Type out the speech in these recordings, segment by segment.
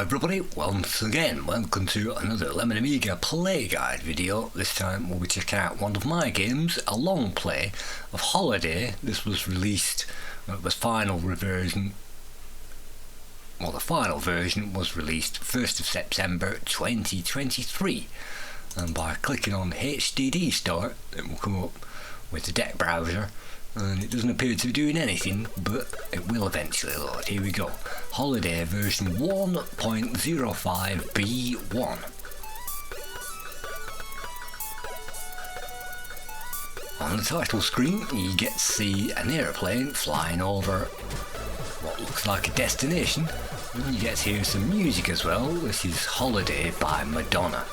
everybody, once again, welcome to another Lemon Amiga Play Guide video. This time we'll be checking out one of my games, a long play of Holiday. This was released, the final version was released 1st of September 2023. And by clicking on HDD start, it will come up with the deck browser. And it doesn't appear to be doing anything, but it will eventually load. Here we go. Holiday version 1.05b1. On the title screen, you get to see an aeroplane flying over what looks like a destination. And you get to hear some music as well. This is Holiday by Madonna.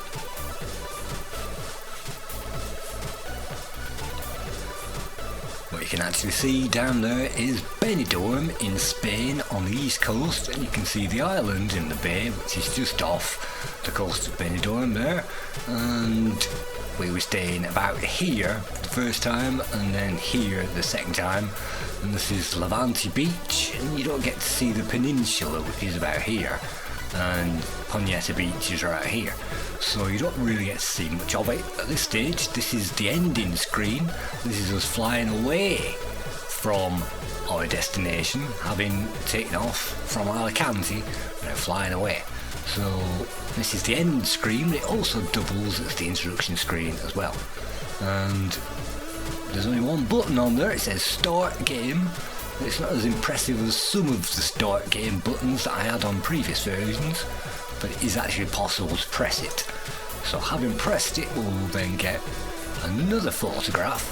What you can actually see down there is Benidorm in Spain on the east coast, and you can see the island in the bay, which is just off the coast of Benidorm there. And we were staying about here the first time, and then here the second time. And this is Levante Beach, and you don't get to see the Peninsula, which is about here, and Poneta Beach is right here. So you don't really get to see much of it at this stage. This is the ending screen. This is us flying away from our destination, having taken off from Alicante, now flying away. So this is the end screen. It also doubles as the introduction screen as well. And there's only one button on there. It says Start Game. It's not as impressive as some of the Start Game buttons that I had on previous versions, but it is actually possible to press it. So having pressed it, we'll then get another photograph,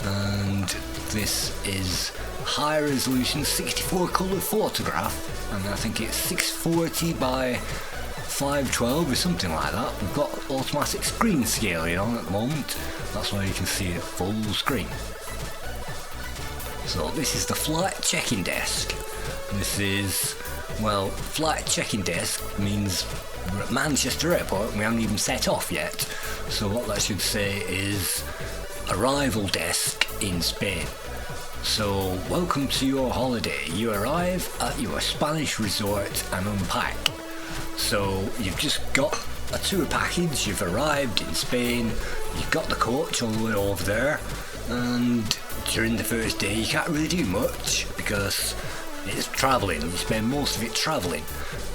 and this is high resolution 64 colour photograph, and I think it's 640 by 512 or something like that. We've got automatic screen scaling on at the moment, that's why you can see it full screen. So this is the flight check-in desk. This is, well, flight check-in desk means we're at Manchester Airport and we haven't even set off yet. So what that should say is arrival desk in Spain. So welcome to your holiday. You arrive at your Spanish resort and unpack. So you've just got a tour package, you've arrived in Spain, you've got the coach all the way over there, and during the first day you can't really do much because it's travelling. You spend most of it travelling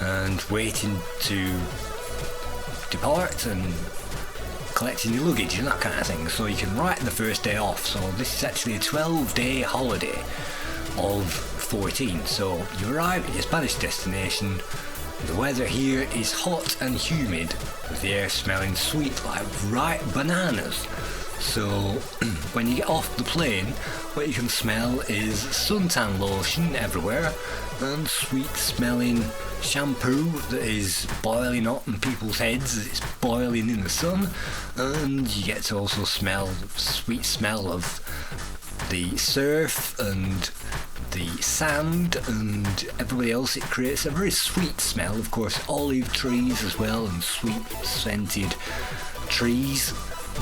and waiting to depart and collecting your luggage and that kind of thing, so you can write the first day off. So this is actually a 12-day holiday of 14. So you arrive at your Spanish destination. The weather here is hot and humid, with the air smelling sweet like ripe bananas. So when you get off the plane, what you can smell is suntan lotion everywhere and sweet smelling shampoo that is boiling hot in people's heads as it's boiling in the sun, and you get to also smell the sweet smell of the surf and the sand and everybody else. It creates a very sweet smell, of course, olive trees as well, and sweet scented trees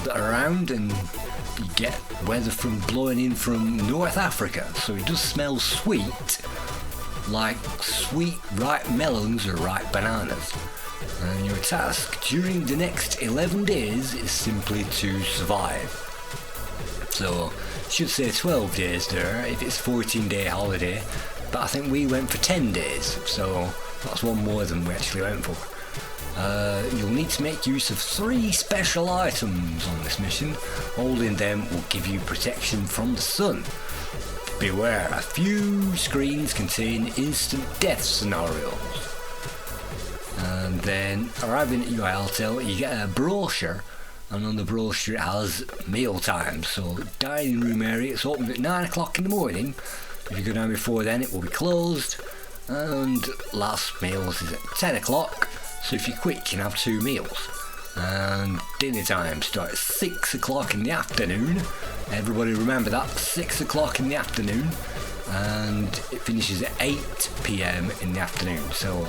that are around, and you get weather from blowing in from North Africa, so it does smell sweet, like sweet ripe melons or ripe bananas. And your task during the next 11 days is simply to survive. So it should say 12 days there if it's 14-day holiday, but I think we went for 10 days, so that's one more than we actually went for. You'll need to make use of 3 special items on this mission. Holding them will give you protection from the sun. Beware, a few screens contain instant death scenarios. And then arriving at your hotel, you get a brochure, and on the brochure it has meal times. So dining room area, it's open at 9 o'clock in the morning. If you go down before then, it will be closed, and last meals is at 10 o'clock. So if you're quick, you can have 2 meals. And dinner time starts 6 o'clock in the afternoon. Everybody remember that, 6 o'clock in the afternoon. And it finishes at 8 p.m. in the afternoon. So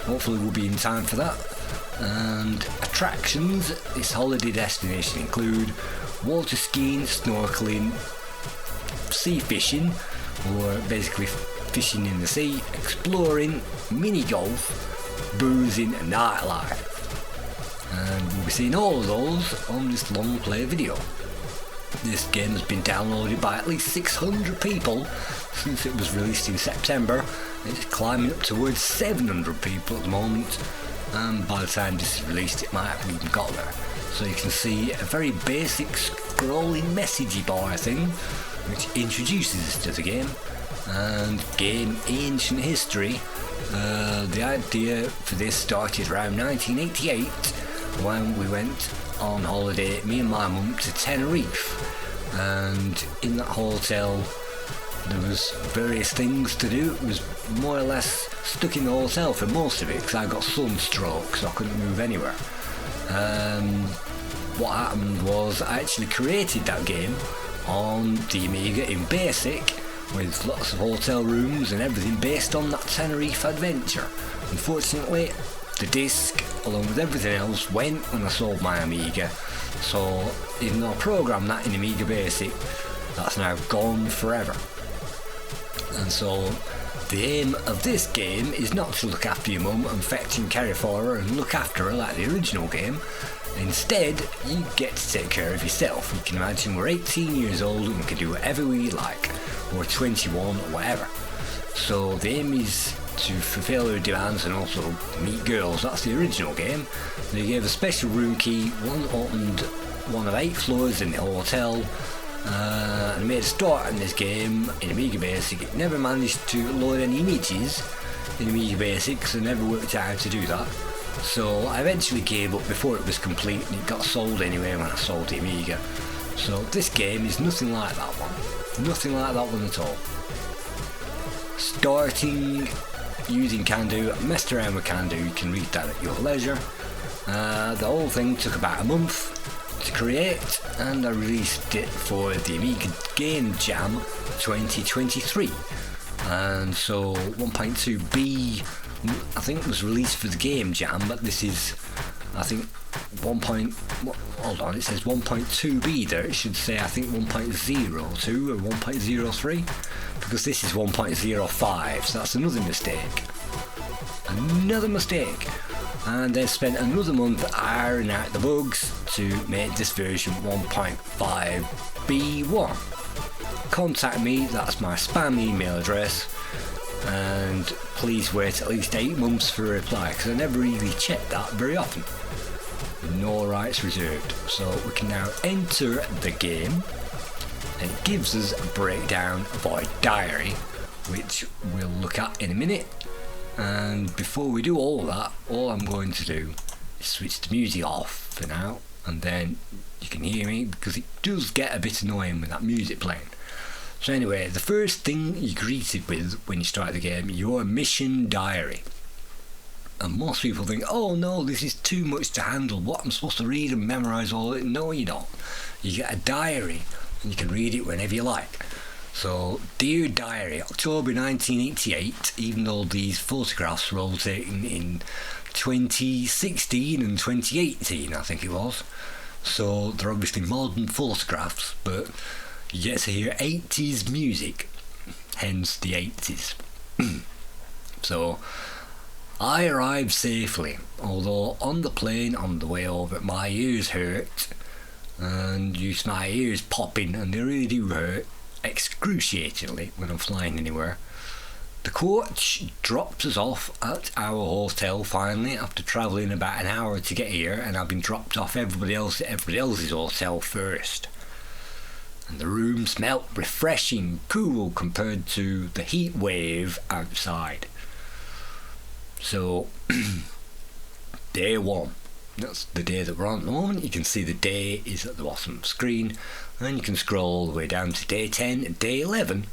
hopefully we'll be in time for that. And attractions at this holiday destination include water skiing, snorkeling, sea fishing, or basically fishing in the sea, exploring, mini golf, boozing and nightlife. And we'll be seeing all of those on this long play video. This game has been downloaded by at least 600 people since it was released in September. It's climbing up towards 700 people at the moment, and by the time this is released it might have even got there. So you can see a very basic scrolling messagey bar thing which introduces us to the game and game ancient history. The idea for this started around 1988 when we went on holiday, me and my mum, to Tenerife, and in that hotel there was various things to do. It was more or less stuck in the hotel for most of it because I got sunstroke, so I couldn't move anywhere. What happened was I actually created that game on the Amiga in BASIC with lots of hotel rooms and everything based on that Tenerife adventure. Unfortunately, the disc, along with everything else, went when I sold my Amiga, so even though I programmed that in Amiga Basic, that's now gone forever. And so the aim of this game is not to look after your mum and fetch and carry for her and look after her like the original game. Instead, you get to take care of yourself. You can imagine we're 18 years old and we can do whatever we like, or 21 or whatever. So the aim is to fulfill her demands and also meet girls. That's the original game. They gave a special room key. One opened one of 8 floors in the hotel, and made a start in this game in Amiga Basic. It never managed to load any images in Amiga Basic, so I never worked out how to do that. So I eventually gave up before it was complete, and it got sold anyway when I sold the Amiga. So this game is nothing like that one. Nothing like that one at all. Starting using Can-Do, I messed around with Can-Do, you can read that at your leisure. The whole thing took about a month to create, and I released it for the Amiga Game Jam 2023. And so 1.2b I think was released for the Game Jam, but this is, I think, hold on, it says 1.2b there. It should say, I think, 1.02 or 1.03, because this is 1.05, so that's another mistake. And they spent another month ironing out the bugs to make this version 1.5b1. Contact me, that's my spam email address, and please wait at least 8 months for a reply, because I never really check that very often. No rights reserved. So we can now enter the game, and it gives us a breakdown of our diary, which we'll look at in a minute. And before we do all that, all I'm going to do is switch the music off for now, and then you can hear me, because it does get a bit annoying with that music playing. So anyway, the first thing you're greeted with when you start the game, your mission diary. And most people think, oh no, this is too much to handle, what, I'm supposed to read and memorise all of it? No, you don't. You get a diary, and you can read it whenever you like. So, Dear Diary, October 1988, even though these photographs were all taken in 2016 and 2018, I think it was. So, they're obviously modern photographs, but you get to hear 80s music, hence the 80s. So, I arrived safely, although on the plane on the way over my ears hurt, and used my ears popping, and they really do hurt excruciatingly when I'm flying anywhere. The coach dropped us off at our hotel finally after travelling about an hour to get here, and I've been dropped off everybody else's hotel first. And the room smelt refreshing, cool compared to the heat wave outside. So, day 1. That's the day that we're on at the moment. You can see the day is at the bottom of the screen, and you can scroll all the way down to day 10 and day 11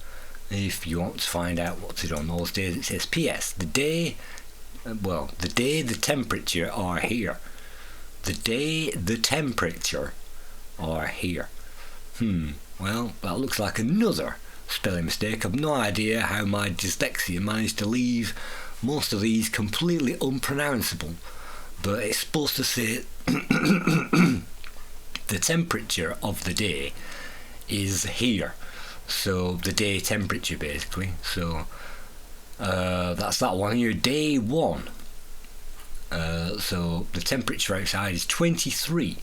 if you want to find out what to do on those days. It says PS, the day, the temperature are here. The day, the temperature are here. Well, that looks like another spelling mistake. I've no idea how my dyslexia managed to leave most of these completely unpronounceable, but it's supposed to say the temperature of the day is here, so the day temperature basically. So That's that one here, day 1. So the temperature outside is 23.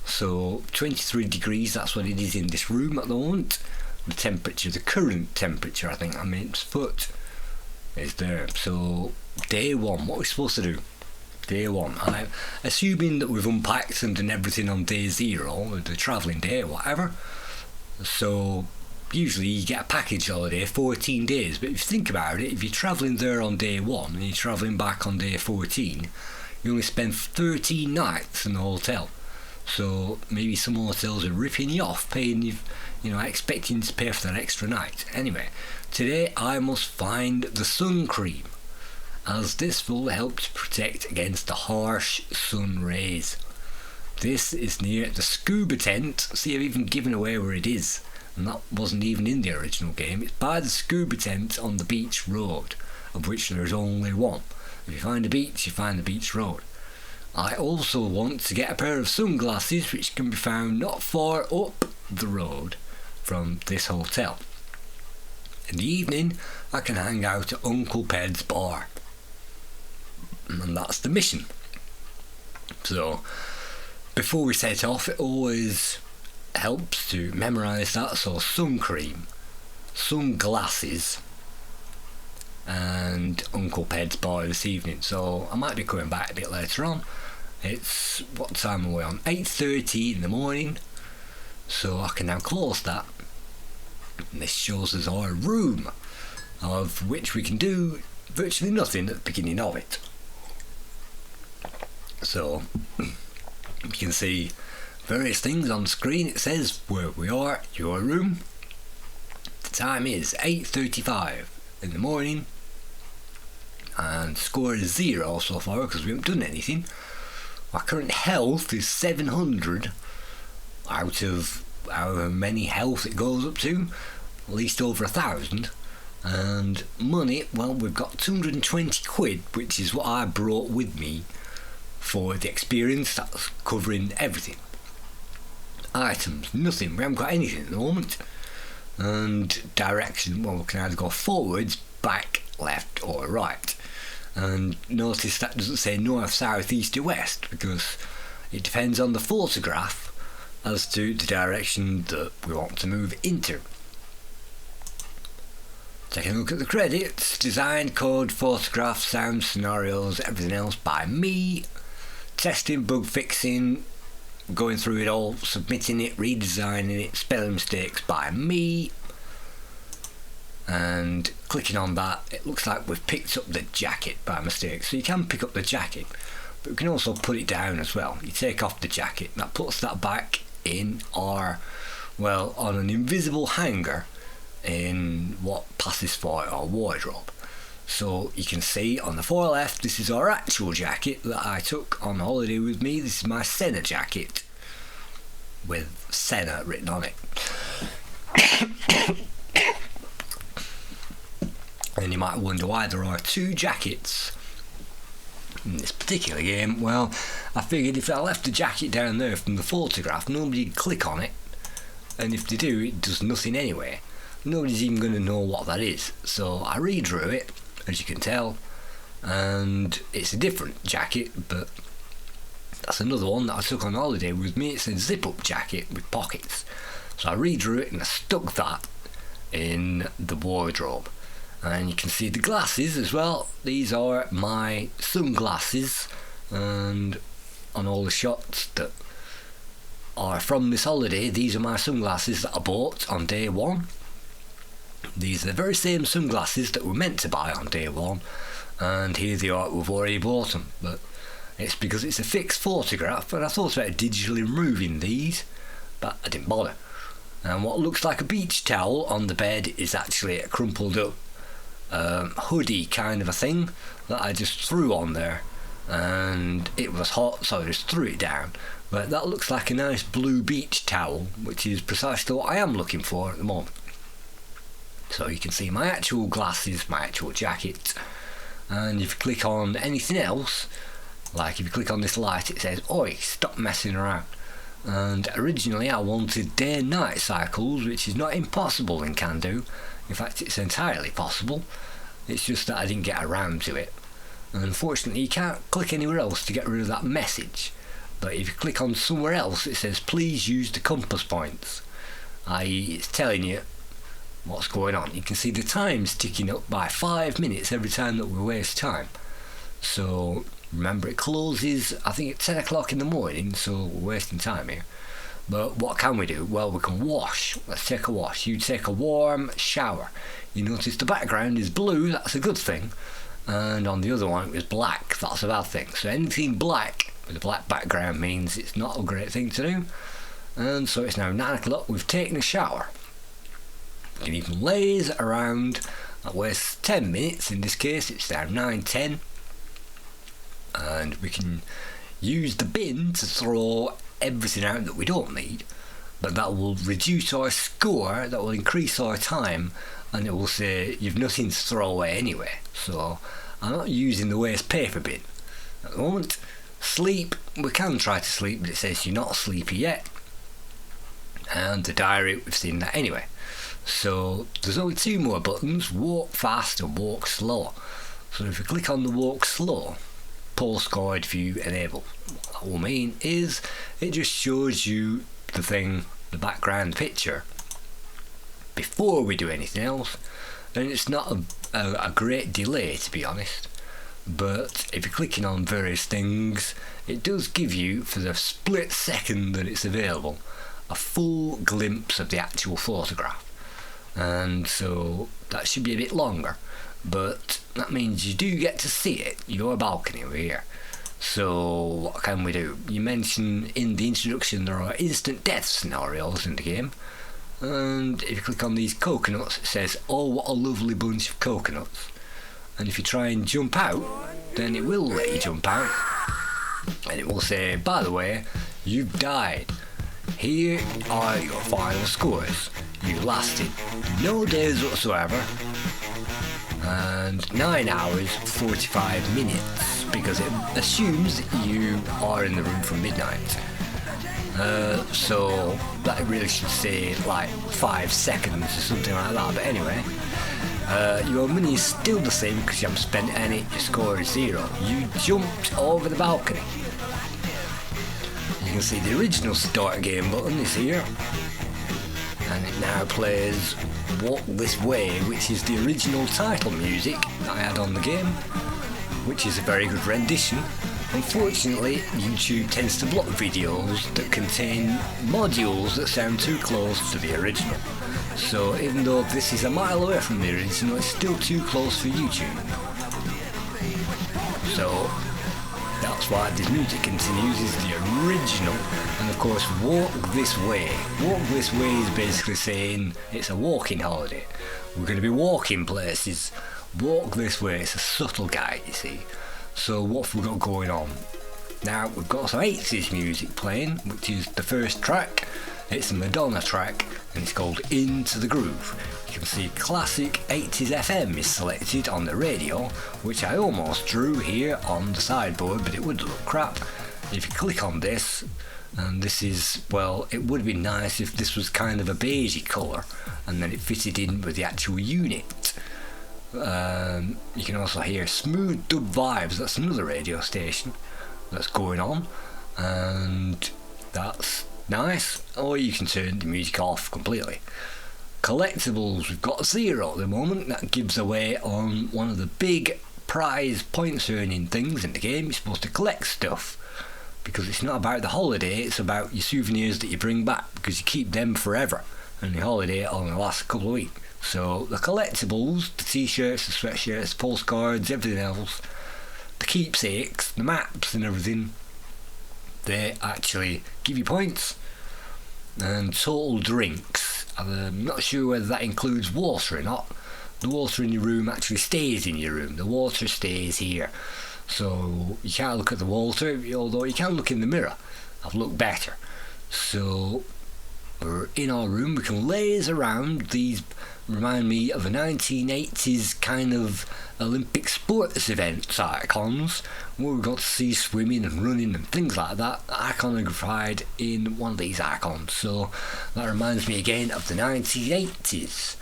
So 23 degrees, that's what it is in this room at the moment. The temperature, the current temperature, I think I meant foot, is there. So day 1, what are we supposed to do? Day 1. I'm assuming that we've unpacked and done everything on day 0, the travelling day or whatever. So usually you get a package holiday 14 days, but if you think about it, if you're travelling there on day 1 and you're travelling back on day 14, you only spend 13 nights in the hotel. So maybe some hotels are ripping you off, paying you, expecting to pay for that extra night. Anyway, today I must find the sun cream, as this will help to protect against the harsh sun rays. This is near the scuba tent. See, I've even given away where it is, and that wasn't even in the original game. It's by the scuba tent on the beach road, of which there's only one. If you find a beach, you find the beach road. I also want to get a pair of sunglasses which can be found not far up the road from this hotel. In the evening, I can hang out at Uncle Ped's bar. And that's the mission. So, before we set off, it always helps to memorise that. So, sun cream, sunglasses, and Uncle Ped's bar this evening. So, I might be coming back a bit later on. It's, what time are we on? 8:30 in the morning. So, I can now close that. And this shows us our room, of which we can do virtually nothing at the beginning of it. So, you can see various things on the screen. It says where we are, your room. The time is 8:35 in the morning, and score is 0 so far because we haven't done anything. Our current health is 700 out of however many health it goes up to, at least over 1,000. And money, well, we've got 220 quid, which is what I brought with me for the experience. That's covering everything. Items, nothing. We haven't got anything at the moment. And direction, well, we can either go forwards, back, left or right. And notice that doesn't say north, south, east or west, because it depends on the photograph as to the direction that we want to move into. Taking a look at the credits: design, code, photograph, sound, scenarios, everything else by me. Testing, bug fixing, going through it all, submitting it, redesigning it, spelling mistakes by me. And clicking on that, it looks like we've picked up the jacket by mistake. So you can pick up the jacket, but we can also put it down as well. You take off the jacket, that puts that back in our, well, on an invisible hanger in what passes for our wardrobe. So you can see on the far left, this is our actual jacket that I took on holiday with me. This is my Senna jacket with Senna written on it. And you might wonder why there are two jackets in this particular game. Well, I figured if I left the jacket down there from the photograph, nobody would click on it, and if they do, it does nothing anyway. Nobody's even going to know what that is. So I redrew it, as you can tell, and it's a different jacket, but that's another one that I took on holiday with me. It's a zip-up jacket with pockets. So I redrew it and I stuck that in the wardrobe. And you can see the glasses as well. These are my sunglasses, and on all the shots that are from this holiday, these are my sunglasses that I bought on day 1. These are the very same sunglasses that we meant to buy on day 1, and here they are, we've already bought them, but it's because it's a fixed photograph, and I thought about digitally removing these, but I didn't bother. And what looks like a beach towel on the bed is actually a crumpled up hoodie kind of a thing that I just threw on there, and it was hot, so I just threw it down. But that looks like a nice blue beach towel, which is precisely what I am looking for at the moment. So you can see my actual glasses, my actual jacket, and if you click on anything else, like if you click on this light, it says, "Oi, stop messing around." And originally I wanted day and night cycles, which is not impossible in Can Do. In fact, it's entirely possible. It's just that I didn't get around to it. And unfortunately you can't click anywhere else to get rid of that message. But if you click on somewhere else, it says please use the compass points. i.e. it's telling you what's going on. You can see the time's ticking up by 5 minutes every time that we waste time. So remember, it closes I think at 10 o'clock in the morning, so we're wasting time here. But what can we do? Well, we can wash. Let's take a wash. You take a warm shower. You notice the background is blue, that's a good thing. And on the other one it was black, that's a bad thing. So anything black with a black background means it's not a great thing to do. And so it's now 9 o'clock, we've taken a shower. You can even laze around. That wastes 10 minutes, in this case it's now 9:10. And we can use the bin to throw everything out that we don't need, but that will reduce our score, that will increase our time, and it will say you've nothing to throw away anyway. So I'm not using the waste paper bin at the moment. Sleep, we can try to sleep, but it says you're not sleepy yet. And the diary, we've seen that anyway. So there's only two more buttons, walk fast and walk slow. So if you click on the walk slow, postcard view enable, what that will mean is it just shows you the thing, the background picture, before we do anything else. And it's not a great delay, to be honest, but if you're clicking on various things, it does give you, for the split second that it's available, a full glimpse of the actual photograph. And so that should be a bit longer, but that means you do get to see it, your balcony over here. So what can we do? You mentioned in the introduction there are instant death scenarios in the game, and if you click on these coconuts it says, oh what a lovely bunch of coconuts. And if you try and jump out, then it will let you jump out, and it will say, by the way, you've died. Here are your final scores. You lasted no days whatsoever, and 9 hours 45 minutes, because it assumes that you are in the room from midnight. So that really should say like 5 seconds or something like that. But anyway, your money is still the same because you haven't spent any. Your score is 0. You jumped over the balcony. You can see the original start game button is here, and it now plays Walk This Way, which is the original title music that I had on the game, which is a very good rendition. Unfortunately, YouTube tends to block videos that contain modules that sound too close to the original. So even though this is a mile away from the original, it's still too close for YouTube. So that's why this music continues, is the original. And of course, Walk This Way. Walk This Way is basically saying it's a walking holiday. We're going to be walking places. Walk This Way. It's a subtle guide, you see. So what have we got going on? Now we've got some 80s music playing, which is the first track. It's a Madonna track, and it's called Into the Groove. You can see classic 80s FM is selected on the radio, which I almost drew here on the sideboard, but it would look crap. If you click on this, and this is, well, it would have been nice if this was kind of a beigey colour, and then it fitted in with the actual unit. You can also hear Smooth Dub Vibes, that's another radio station that's going on, and that's nice. Or you can turn the music off completely. Collectibles, we've got 0 at the moment. That gives away on one of the big prize points earning things in the game. You're supposed to collect stuff, because it's not about the holiday, it's about your souvenirs that you bring back, because you keep them forever, and the holiday only lasts a couple of weeks. So the collectibles, the t-shirts, the sweatshirts, the postcards, everything else, the keepsakes, the maps and everything, they actually give you points. And total drinks, I'm not sure whether that includes water or not. The water in your room actually stays in your room, the water stays here. So you can't look at the water, although you can look in the mirror. I've looked better. So we're in our room, we can laze around. These remind me of a 1980s kind of Olympic sports events icons, where we got to see swimming and running and things like that iconographied in one of these icons. So that reminds me again of the 1980s.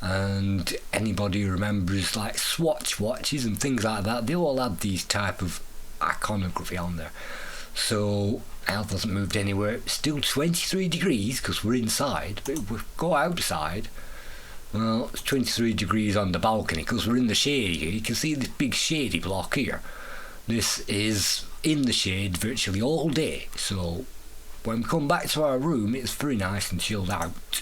and anybody who remembers like Swatch watches and things like that, they all have these type of iconography on there. So health hasn't moved anywhere. It's still 23 degrees because we're inside, but if we go outside, well, it's 23 degrees on the balcony because we're in the shade here. You can see this big shady block here. This is in the shade virtually all day, so when we come back to our room it's very nice and chilled out,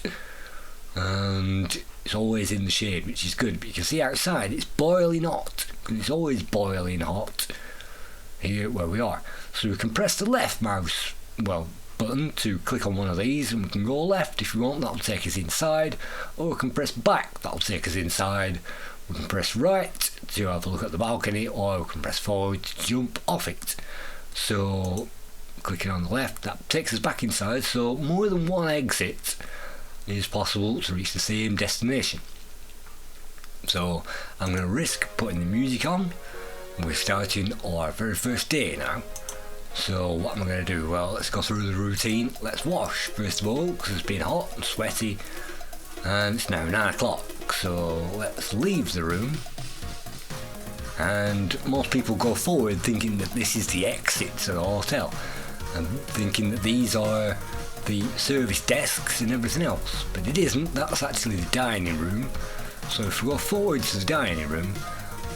and it's always in the shade, which is good. But you can see outside it's boiling hot, because it's always boiling hot here where we are. So we can press the left mouse button to click on one of these, and we can go left if we want. That'll take us inside, or we can press back, that'll take us inside. We can press right to have a look at the balcony, or we can press forward to jump off it. So clicking on the left, that takes us back inside, so more than one exit is possible to reach the same destination. So I'm going to risk putting the music on. We're starting our very first day now. So what am I going to do? Well, let's go through the routine. Let's wash first of all, because it's been hot and sweaty, and it's now 9 o'clock. So let's leave the room, and most people go forward thinking that this is the exit to the hotel, and thinking that these are the service desks and everything else, but it isn't. That's actually the dining room. So if we go forward to the dining room,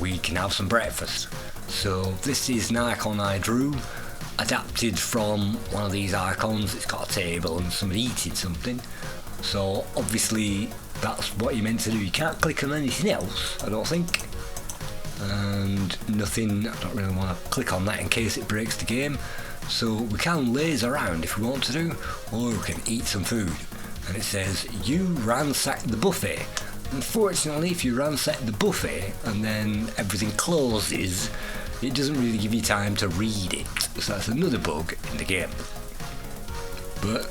we can have some breakfast. So this is an icon I drew, adapted from one of these icons. It's got a table and somebody eating something, so obviously that's what you're meant to do. You can't click on anything else, I don't think, and nothing. I don't really want to click on that in case it breaks the game. So we can laze around if we want to do, or we can eat some food. And it says you ransacked the buffet. Unfortunately, if you ransack the buffet and then everything closes, it doesn't really give you time to read it. So that's another bug in the game. But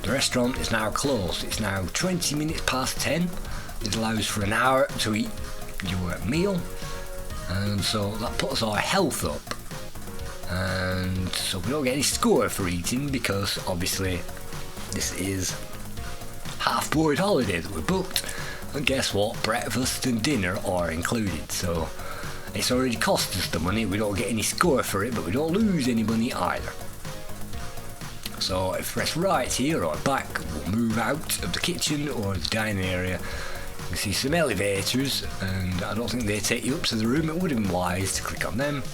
the restaurant is now closed. It's now 20 minutes past 10. It allows for an hour to eat your meal, and so that puts our health up. And so we don't get any score for eating, because obviously this is half-board holiday that we booked, and guess what, breakfast and dinner are included, so it's already cost us the money. We don't get any score for it, but we don't lose any money either. So if we press right here or back, we'll move out of the kitchen or the dining area. You can see some elevators, and I don't think they take you up to the room. It would have been wise to click on them.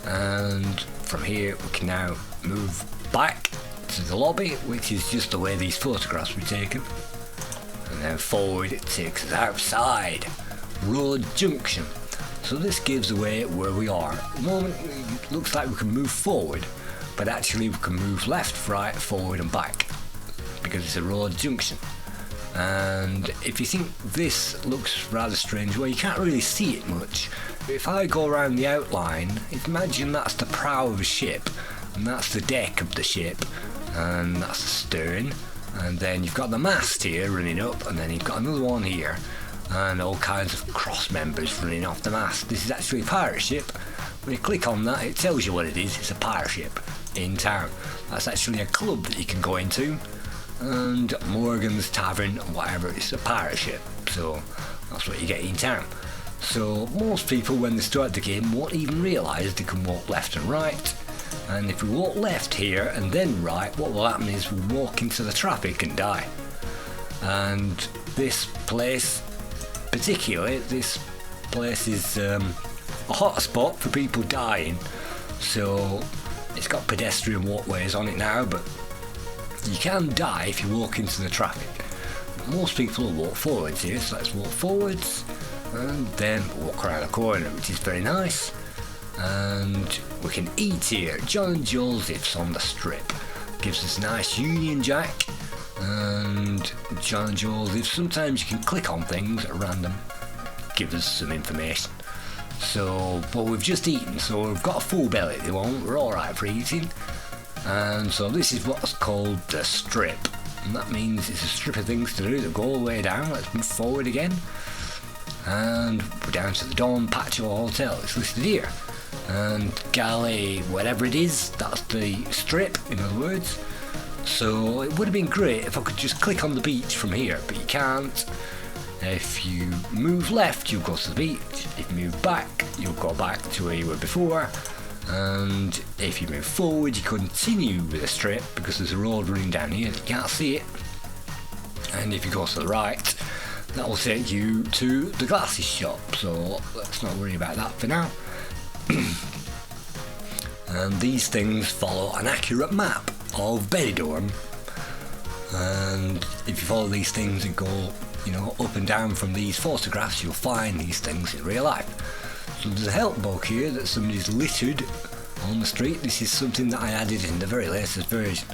And from here we can now move back to the lobby, which is just the way these photographs were taken. And then forward it takes us outside Road Junction. So this gives away where we are. At the moment it looks like we can move forward, but actually we can move left, right, forward and back, because it's a road junction. And if you think this looks rather strange, well, you can't really see it much. But if I go around the outline, imagine that's the prow of a ship, and that's the deck of the ship, and that's the stern, and then you've got the mast here running up, and then you've got another one here, and all kinds of cross members running off the mast. This is actually a pirate ship. When you click on that, it tells you what it is. It's a pirate ship in town. That's actually a club that you can go into, and Morgan's Tavern and whatever. It's a pirate ship, so that's what you get in town. So most people, when they start the game, won't even realise they can walk left and right, and if we walk left here and then right, what will happen is we'll walk into the traffic and die. And this place particularly, this place is a hot spot for people dying, so it's got pedestrian walkways on it now, but you can die if you walk into the traffic. Most people will walk forwards here, so let's walk forwards and then walk around the corner, which is very nice. And we can eat here. John and Joseph's on the strip gives us a nice Union Jack, and John and Joseph, sometimes you can click on things at random, give us some information. So, but we've just eaten, so we've got a full belly at the moment. We're alright for eating. And so this is what's called the strip, and that means it's a strip of things to do that go all the way down. Let's move forward again, and we're down to the Don Patio Hotel. It's listed here, and Galley, whatever it is, that's the strip, in other words. So it would have been great if I could just click on the beach from here, but you can't. If you move left, you'll go to the beach. If you move back, you'll go back to where you were before. And if you move forward, you continue with a strip because there's a road running down here. You can't see it. And if you go to the right, that will take you to the glasses shop. So let's not worry about that for now. And these things follow an accurate map of Benidorm. And if you follow these things and go, up and down from these photographs, you'll find these things in real life. So there's a help book here that somebody's littered on the street. This is something that I added in the very latest version.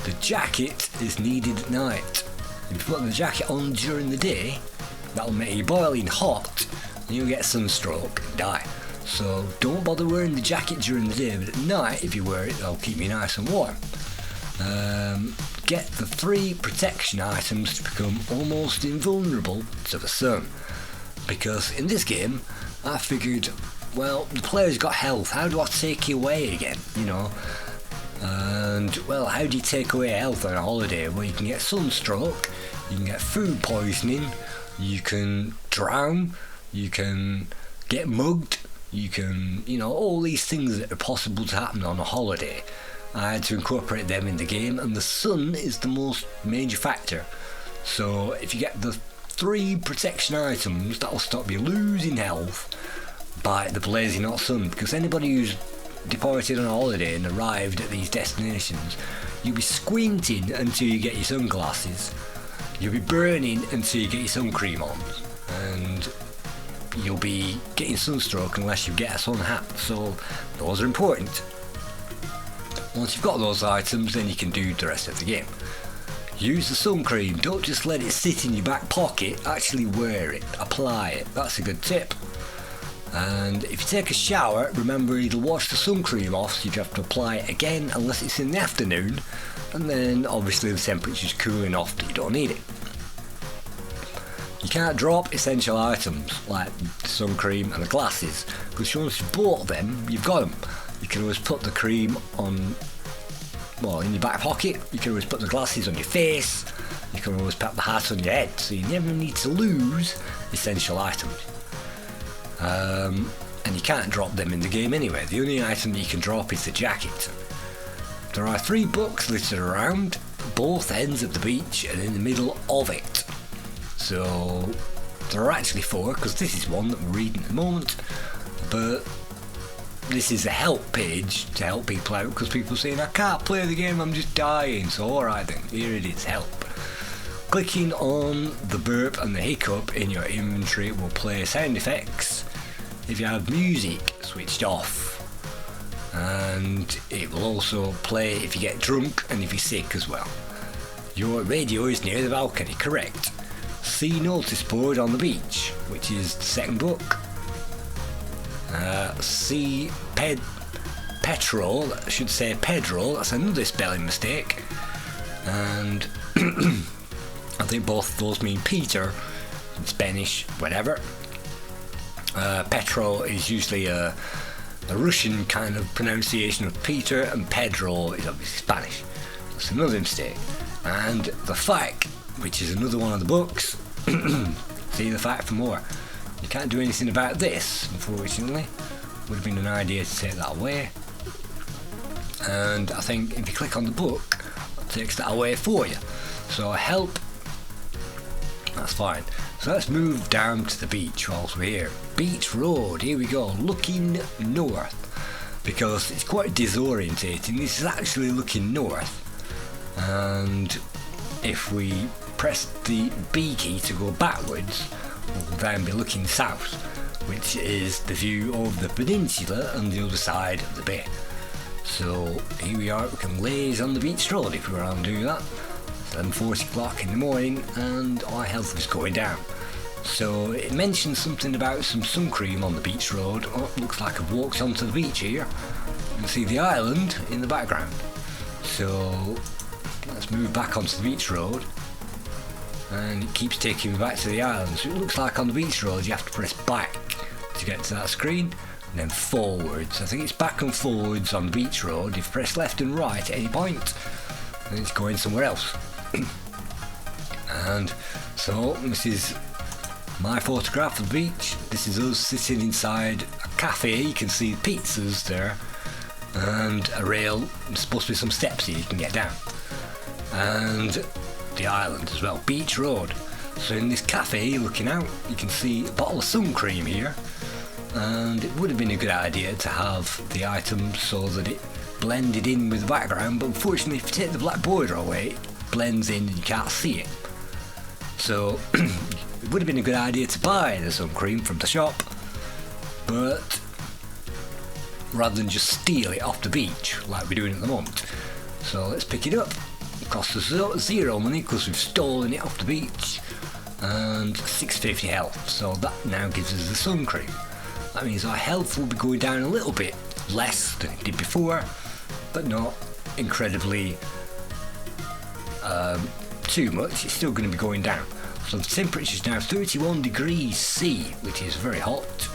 The jacket is needed at night. If you put the jacket on during the day, that'll make you boiling hot and you'll get sunstroke and die. So don't bother wearing the jacket during the day, but at night, if you wear it, that'll keep you nice and warm. Get the 3 protection items to become almost invulnerable to the sun. Because in this game, I figured, well, the player's got health, how do I take you away again, And, well, how do you take away health on a holiday? Well, you can get sunstroke, you can get food poisoning, you can drown, you can get mugged, you can, all these things that are possible to happen on a holiday. I had to incorporate them in the game, and the sun is the most major factor. So if you get the 3 protection items, that'll stop you losing health by the blazing hot sun. Because anybody who's departed on a holiday and arrived at these destinations, you'll be squinting until you get your sunglasses. You'll be burning until you get your sun cream on, and you'll be getting sunstroke unless you get a sun hat. So those are important. Once you've got those items, then you can do the rest of the game. Use the sun cream, don't just let it sit in your back pocket, actually wear it, apply it, that's a good tip. And if you take a shower, remember it'll wash the sun cream off, so you have to apply it again unless it's in the afternoon, and then obviously the temperature's cooling off that you don't need it. You can't drop essential items like the sun cream and the glasses, because once you've bought them, you've got them. You can always put the cream on, in your back pocket. You can always put the glasses on your face. You can always put the hat on your head. So you never need to lose essential items. And you can't drop them in the game anyway. The only item that you can drop is the jacket. There are 3 books littered around both ends of the beach and in the middle of it. So there are actually 4, because this is one that we're reading at the moment. But this is a help page to help people out, because people are saying, I can't play the game, I'm just dying. So alright then, here it is, help. Clicking on the burp and the hiccup in your inventory will play sound effects if you have music switched off. And it will also play if you get drunk and if you're sick as well. Your radio is near the balcony, correct. See notice board on the beach, which is the second book. See petrol, I should say Pedro, that's another spelling mistake. And I think both of those mean Peter in Spanish, whatever. Petro is usually a Russian kind of pronunciation of Peter, and Pedro is obviously Spanish. That's another mistake. And the fact, which is another one of the books, see the fact for more. You can't do anything about this, unfortunately. Would have been an idea to take that away. And I think if you click on the book, it takes that away for you. So help, that's fine. So let's move down to the beach whilst we're here. Beach Road, here we go, looking north. Because it's quite disorientating. This is actually looking north. And if we press the B key to go backwards, we'll then be looking south, which is the view of the peninsula on the other side of the bay. So here we are, we can laze on the beach road if we were to do that. It's 11:40 o'clock in the morning and our health is going down. So it mentions something about some sun cream on the beach road. Oh, looks like I've walked onto the beach here. You can see the island in the background. So let's move back onto the beach road. And it keeps taking me back to the island. So it looks like on the beach road you have to press back to get to that screen, and then forwards. I think it's back and forwards on the beach road. If you press left and right at any point, then it's going somewhere else. And so this is my photograph of the beach. This is us sitting inside a cafe. You can see pizzas there, and a rail. There's supposed to be some steps here you can get down, and the island as well, Beach Road. So in this cafe looking out, you can see a bottle of sun cream here, and it would have been a good idea to have the item so that it blended in with the background, but unfortunately if you take the black border away, it blends in and you can't see it. So it would have been a good idea to buy the sun cream from the shop, but rather than just steal it off the beach like we're doing at the moment. So let's pick it up. It costs us zero money because we've stolen it off the beach, and 650 health, so that now gives us the sun cream. That means our health will be going down a little bit less than it did before, but not incredibly too much. It's still going to be going down. So the temperature is now 31 degrees C, which is very hot.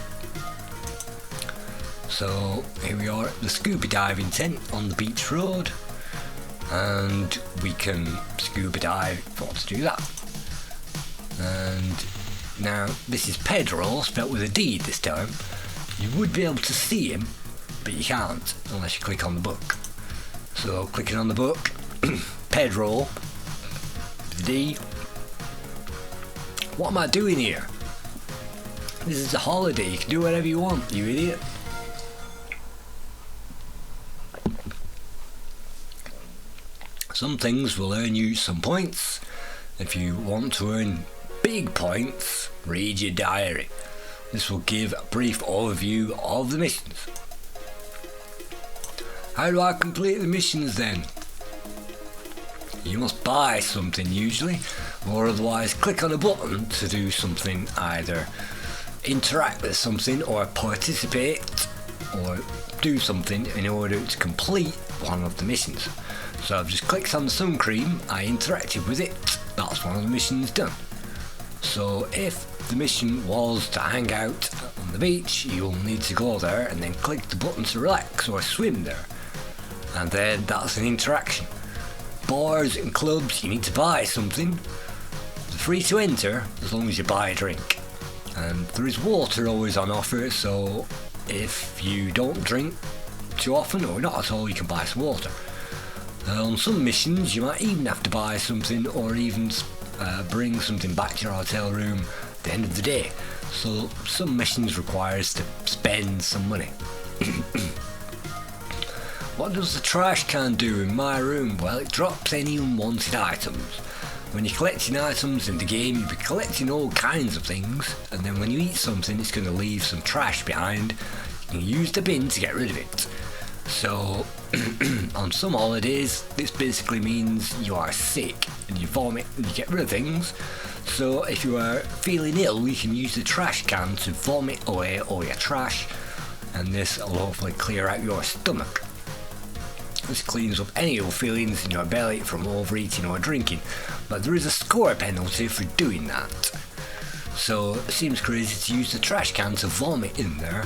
So here we are at the scuba diving tent on the beach road, and we can scuba dive if you want to do that. And now this is Pedro, spelt with a D this time. You would be able to see him, but you can't unless you click on the book. So clicking on the book, Pedro, the D. What am I doing here? This is a holiday, you can do whatever you want, you idiot. Some things will earn you some points. If you want to earn big points, read your diary. This will give a brief overview of the missions. How do I complete the missions then? You must buy something usually, or otherwise click on a button to do something, either interact with something or participate or do something in order to complete one of the missions. So I've just clicked on the sun cream, I interacted with it, that's one of the missions done. So if the mission was to hang out on the beach, you'll need to go there and then click the button to relax or swim there, and then that's an interaction. Bars and clubs, you need to buy something. They're free to enter as long as you buy a drink, and there is water always on offer, so if you don't drink too often or not at all, you can buy some water. On some missions you might even have to buy something, or even bring something back to your hotel room at the end of the day. So some missions require us to spend some money. What does the trash can do in my room? Well, it drops any unwanted items. When you're collecting items in the game, you'll be collecting all kinds of things, and then when you eat something, it's going to leave some trash behind. You can use the bin to get rid of it. So on some holidays, this basically means you are sick and you vomit and you get rid of things. So if you are feeling ill, you can use the trash can to vomit away all your trash, and this will hopefully clear out your stomach. This cleans up any ill feelings in your belly from overeating or drinking, but there is a score penalty for doing that. So it seems crazy to use the trash can to vomit in there,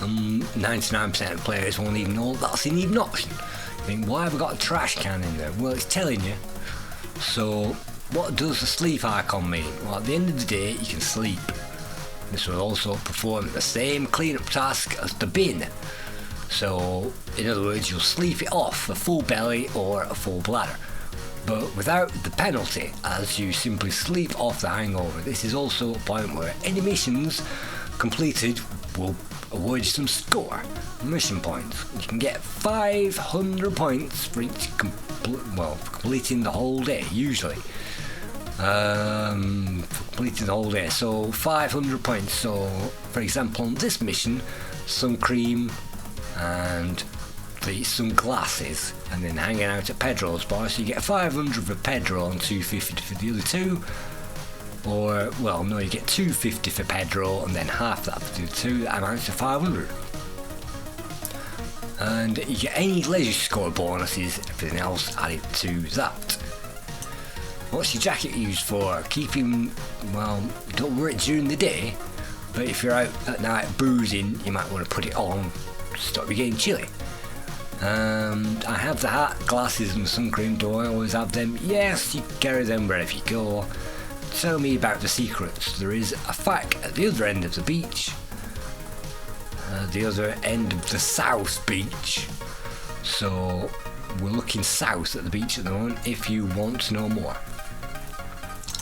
and 99% of players won't even know that's an even option. You think, why have I got a trash can in there? Well, it's telling you. So what does the sleep icon mean? Well, at the end of the day, you can sleep. This will also perform the same cleanup task as the bin. So, in other words, you'll sleep it off a full belly or a full bladder, but without the penalty, as you simply sleep off the hangover. This is also a point where any missions completed will award you some score, mission points. You can get 500 points for each completing the whole day, usually. For completing the whole day, so 500 points. So, for example, on this mission, sun cream and some glasses, and then hanging out at Pedro's bar, so you get 500 for Pedro and 250 for the other two. Or, well, no, you get 250 for Pedro and then half that for the other two. That amounts to 500. And you get any leisure score bonuses, everything else added to that. What's your jacket used for? Keeping, well, don't wear it during the day, but if you're out at night boozing, you might want to put it on to stop you getting chilly. I have the hat, glasses and sun cream. Do I always have them? Yes, you carry them wherever you go. tell me about the secrets. There is a fact at the other end of the beach, the other end of the south beach. So we're looking south at the beach at the moment if you want to know more.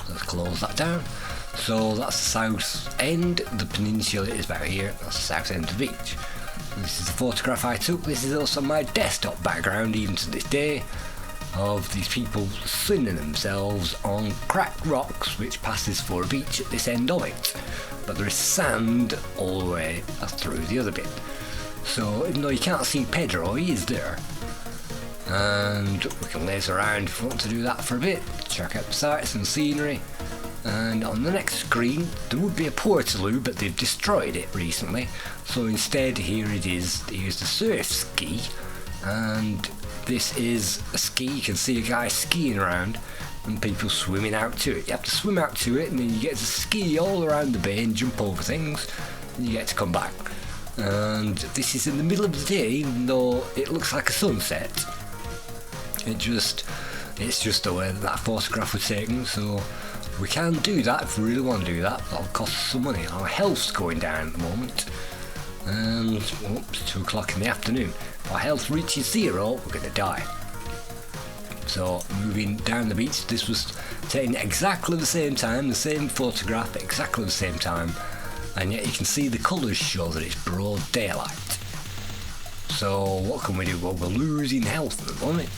Let's close that down. So that's the south end. The peninsula is about here. That's the south end of the beach. This is the photograph I took. This is also my desktop background even to this day, of these people sunning themselves on cracked rocks which passes for a beach at this end of it. But there is sand all the way through the other bit. So even though you can't see Pedro, he is there. And we can laze around if we want to do that for a bit, check out the sights and scenery. And on the next screen there would be a Portaloo, but they've destroyed it recently. So instead here it is, here's the surf ski, and this is a ski. You can see a guy skiing around and people swimming out to it. You have to swim out to it and then you get to ski all around the bay and jump over things and you get to come back. And this is in the middle of the day, even though it looks like a sunset. It's just the way that photograph was taken. So we can do that if we really want to do that. That'll cost us some money. Our health's going down at the moment. And it's 2 o'clock in the afternoon. If our health reaches 0, we're going to die. So moving down the beach, this was taken exactly the same time, the same photograph, exactly the same time, and yet you can see the colours show that it's broad daylight. So what can we do? Well, we're losing health at the moment.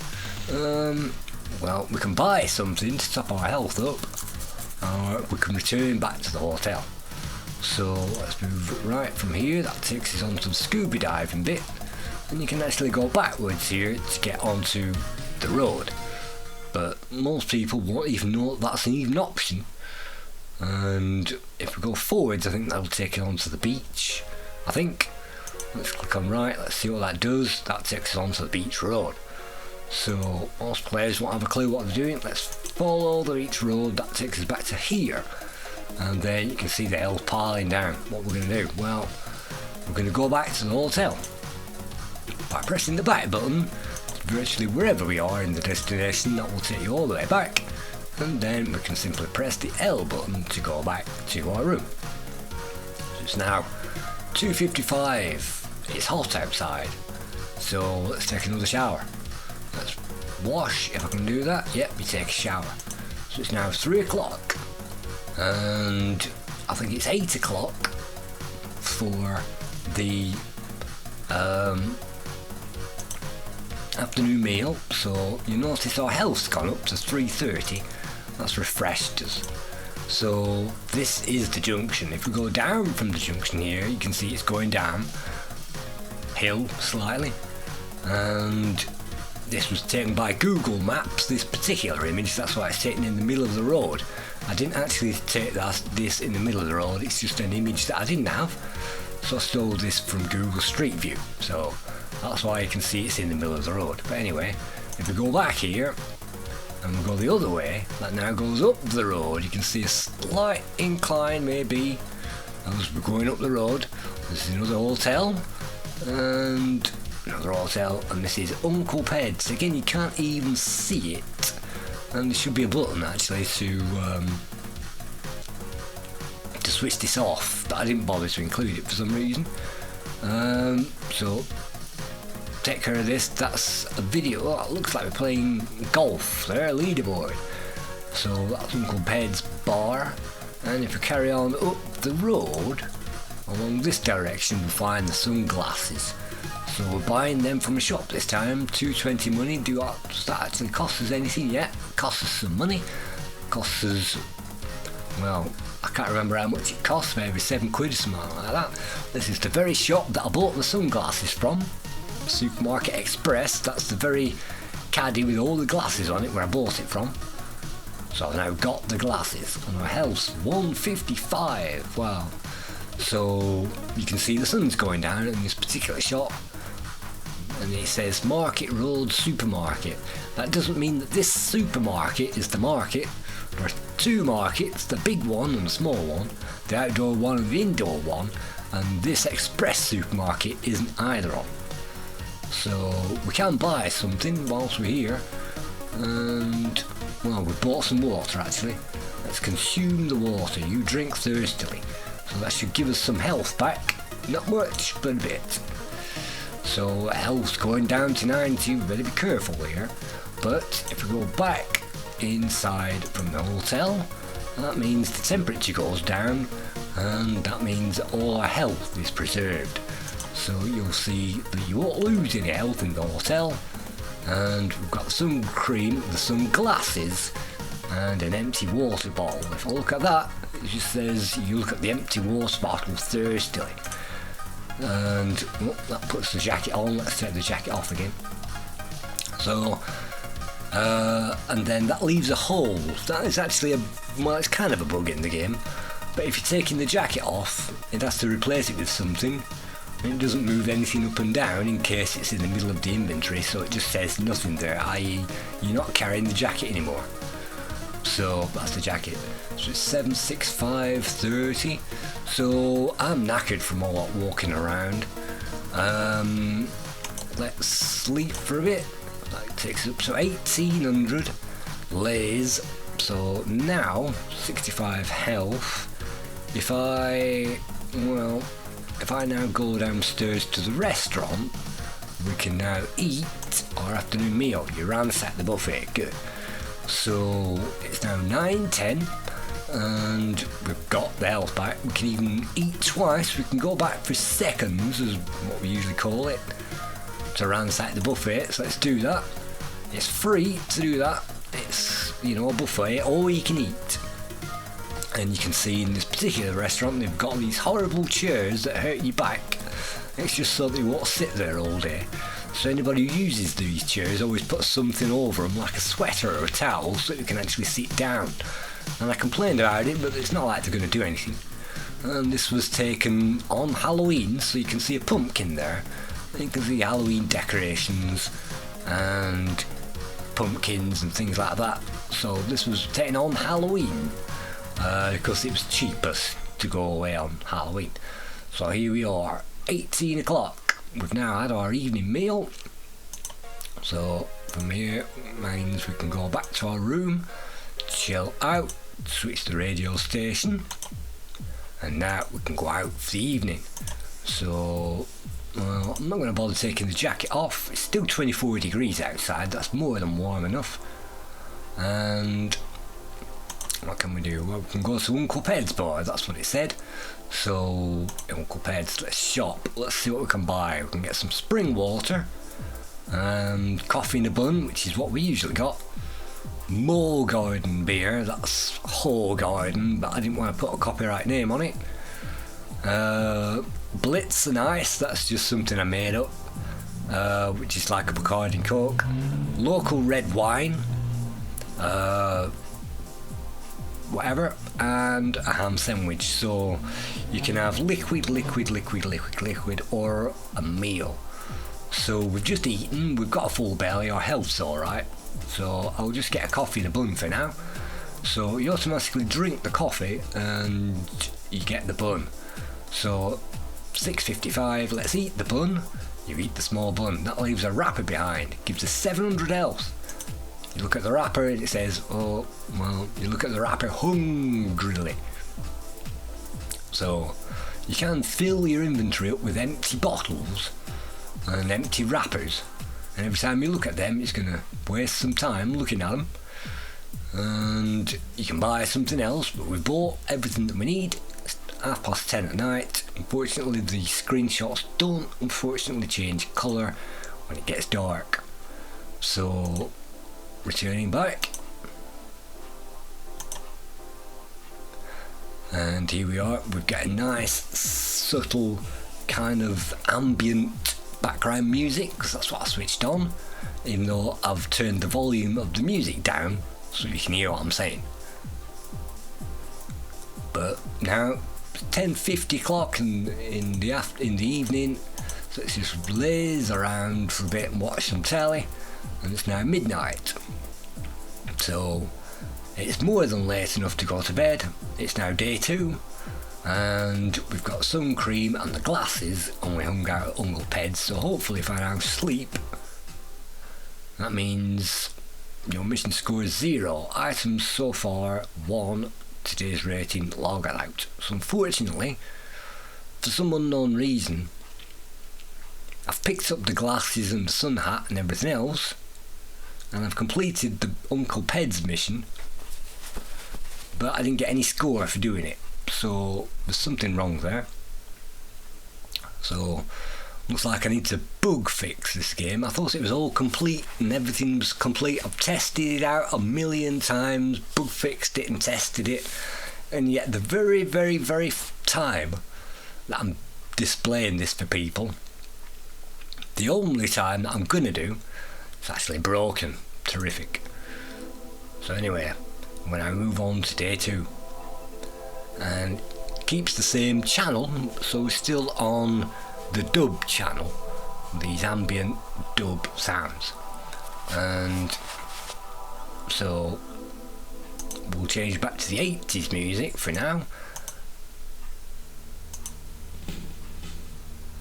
Well, we can buy something to top our health up, or we can return back to the hotel. So let's move right from here. That takes us onto the scuba diving bit, and you can actually go backwards here to get onto the road. But most people won't even know that's an even option. And if we go forwards, I think that'll take us onto the beach. I think. Let's click on right. Let's see what that does. That takes us onto the beach road. So most players won't have a clue what they're doing. Let's follow the beach road. That takes us back to here. And then you can see the health piling down. What we're going to do? Well, we're going to go back to the hotel by pressing the back button. Virtually wherever we are in the destination, that will take you all the way back, and then we can simply press the L button to go back to our room. So it's now 2:55. It's hot outside, so let's take another shower. Let's wash, if I can do that. Yep, we take a shower. So it's now 3 o'clock, and I think it's 8 o'clock for the afternoon meal. So you notice our health's gone up to 330. That's refreshed us. So this is the junction. If we go down from the junction here, you can see it's going down hill slightly, and this was taken by Google Maps, this particular image. That's why it's taken in the middle of the road. I didn't actually take this in the middle of the road. It's just an image that I didn't have, so I stole this from Google Street View. So that's why you can see it's in the middle of the road. But anyway, if we go back here and we go the other way, that now goes up the road. You can see a slight incline maybe as we're going up the road. This is another hotel and another hotel, and this is Uncle Ped's. Again, you can't even see it, and there should be a button actually to switch this off, but I didn't bother to include it for some reason. So take care of this. That's a video. Oh, it looks like we're playing golf there, leaderboard. So that's Uncle Ped's bar, and if we carry on up the road along this direction, we'll find the sunglasses. So we're buying them from a shop this time. $2.20 money. Does that actually cost us anything yet? It costs us some money. Costs us, well, I can't remember how much it costs, maybe £7 or something like that. This is the very shop that I bought the sunglasses from, Supermarket Express. That's the very caddy with all the glasses on it where I bought it from. So I've now got the glasses, and our health's 155. Wow. So you can see the sun's going down in this particular shop, and it says Market Road Supermarket. That doesn't mean that this supermarket is the market. There are two markets, the big one and the small one, the outdoor one and the indoor one, and this express supermarket isn't either of them. So we can buy something whilst we're here, and well, we bought some water actually. Let's consume the water. You drink thirstily. So that should give us some health back. Not much, but a bit. So health's going down to 90. We better be careful here. But if we go back inside from the hotel, that means the temperature goes down, and that means all our health is preserved. So you'll see that you won't lose any health in the hotel. And we've got some cream, some glasses, and an empty water bottle. If I look at that, it just says you look at the empty water bottle thirstily. And that puts the jacket on. Let's take the jacket off again. So, and then that leaves a hole. That is actually it's kind of a bug in the game. But if you're taking the jacket off, it has to replace it with something. It doesn't move anything up and down in case it's in the middle of the inventory, so it just says nothing there, i.e. you're not carrying the jacket anymore. So that's the jacket. So it's 7:65:30. So I'm knackered from all that walking around. Let's sleep for a bit. That takes up to 1800 lays. So now 65 health. If I now go downstairs to the restaurant, we can now eat our afternoon meal. You ransack the buffet, good. So it's now 9:10 and we've got the health back. We can even eat twice. We can go back for seconds, as what we usually call it, to ransack the buffet. So let's do that. It's free to do that. It's, a buffet, all you can eat. And you can see in this particular restaurant they've got these horrible chairs that hurt your back. It's just so that you won't sit there all day. So anybody who uses these chairs always puts something over them, like a sweater or a towel, so you can actually sit down. And I complained about it, but it's not like they're going to do anything. And this was taken on Halloween, so you can see a pumpkin there. You can see Halloween decorations and pumpkins and things like that. So this was taken on Halloween. Because it was cheapest to go away on Halloween. So here we are, 18 o'clock. We've now had our evening meal. So from here means we can go back to our room, chill out, switch the radio station, and now we can go out for the evening. So I'm not going to bother taking the jacket off. It's still 24 degrees outside. That's more than warm enough. And what can we do? Well, we can go to Uncle Ped's bar, that's what it said. So, Uncle Ped's, let's shop. Let's see what we can buy. We can get some spring water, and coffee in a bun, which is what we usually got. Moe Garden beer, that's Whole Garden, but I didn't want to put a copyright name on it. Blitz and ice, that's just something I made up, which is like a Bacardi and Coke. Local red wine, whatever, and a ham sandwich. So you can have liquid or a meal. So we've just eaten, we've got a full belly, our health's alright. So I'll just get a coffee and a bun for now. So you automatically drink the coffee and you get the bun. So 6:55, let's eat the bun. You eat the small bun, that leaves a wrapper behind, gives us 700 health. You look at the wrapper and it says, you look at the wrapper hungrily. So you can fill your inventory up with empty bottles and empty wrappers, and every time you look at them it's going to waste some time looking at them, and you can buy something else. But we've bought everything that we need. It's 10:30 at night. Unfortunately the screenshots don't change colour when it gets dark. So returning back, and here we are. We've got a nice subtle kind of ambient background music, because that's what I switched on, even though I've turned the volume of the music down so you can hear what I'm saying. But now it's 10:50 o'clock in the evening, so let's just laze around for a bit and watch some telly. And it's now midnight, so it's more than late enough to go to bed. It's now day 2, and we've got sun cream and the glasses, and we hung out at Uncle Ped's. So hopefully if I now sleep, that means Your mission score is 0. Items so far 1. Today's rating logged out. So unfortunately, for some unknown reason, I've picked up the glasses and the sun hat and everything else, and I've completed the Uncle Ped's mission, but I didn't get any score for doing it. So there's something wrong there. So looks like I need to bug fix this game. I thought it was all complete and everything was complete. I've tested it out a million times, bug fixed it and tested it, and yet the very, very, very time that I'm displaying this for people, the only time that I'm gonna do, it's actually broken. Terrific. So anyway, when I move on to day 2, and keeps the same channel, so we're still on the dub channel, these ambient dub sounds, and so we'll change back to the 80s music for now.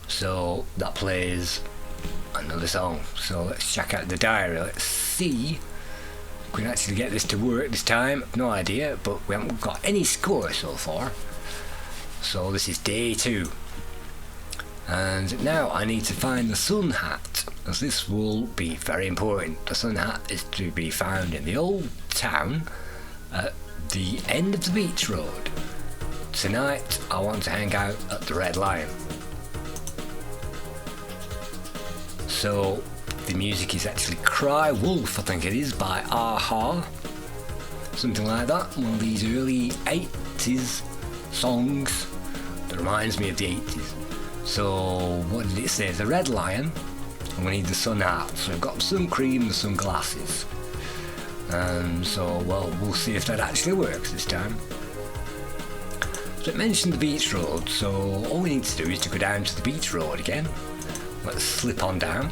So that plays another song. So let's check out the diary. Let's see if we can actually get this to work this time. No idea, but we haven't got any score so far. So this is day 2. And now I need to find the sun hat, as this will be very important. The sun hat is to be found in the old town at the end of the beach road. Tonight I want to hang out at the Red Lion. So the music is actually Cry Wolf, I think it is, by Aha. Something like that. One of these early 80s songs that reminds me of the 80s. So what did it say? The Red Lion, and we need the sun hat. So we've got the sun cream and the sunglasses. So well, we'll see if that actually works this time. So it mentioned the beach road, so all we need to do is to go down to the beach road again. Let's slip on down.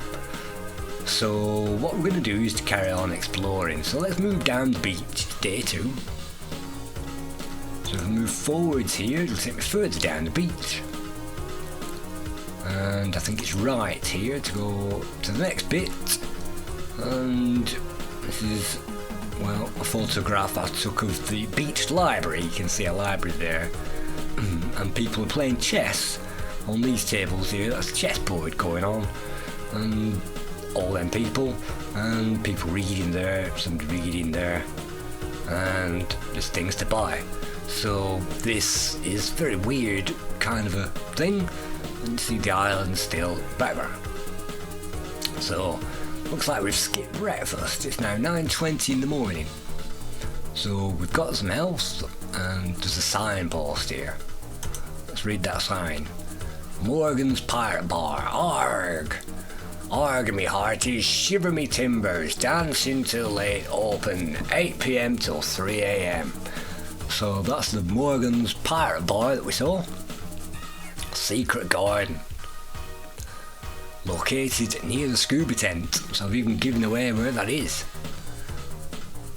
So what we're going to do is to carry on exploring. So let's move down the beach, day 2. So if we move forwards here, it'll take me further down the beach. And I think it's right here to go to the next bit. And this is, well, a photograph I took of the beach library. You can see a library there. And people are playing chess on these tables here. That's a chessboard going on. And all them people. And people reading there, somebody reading there. And there's things to buy. So this is very weird kind of a thing. And see the island still better. So looks like we've skipped breakfast. It's now 9:20 in the morning. So we've got some health, and there's a signpost here. Let's read that sign. Morgan's Pirate Bar. Arg! Arg me hearties, shiver me timbers, dancing till late, open 8 PM till 3 AM. So that's the Morgan's Pirate Bar that we saw. Secret garden. Located near the scuba tent, so I've even given away where that is.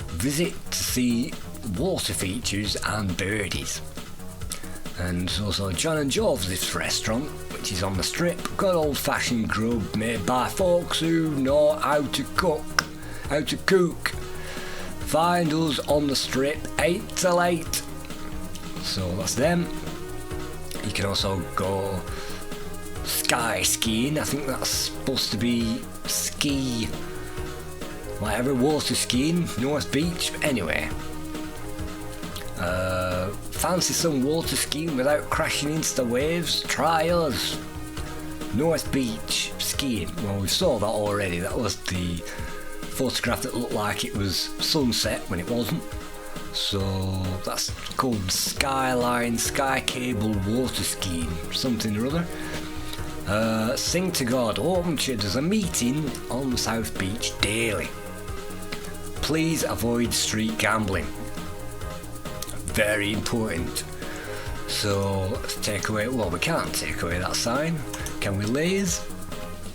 Visit to see water features and birdies. And there's also John and Joseph's restaurant, which is on the strip. Good old fashioned grub made by folks who know how to cook. Find us on the strip 8 till 8. So that's them. You can also go sky skiing. I think that's supposed to be ski, whatever, water skiing, North Beach. Anyway, fancy some water skiing without crashing into the waves? Try us. North Beach skiing. Well, we saw that already. That was the photograph that looked like it was sunset when it wasn't. So that's called Skyline Sky Cable Water Skiing, something or other. Sing to God, there's a meeting on South Beach daily. Please avoid street gambling. Very important. So let's take away, well, we can't take away that sign. Can we laze?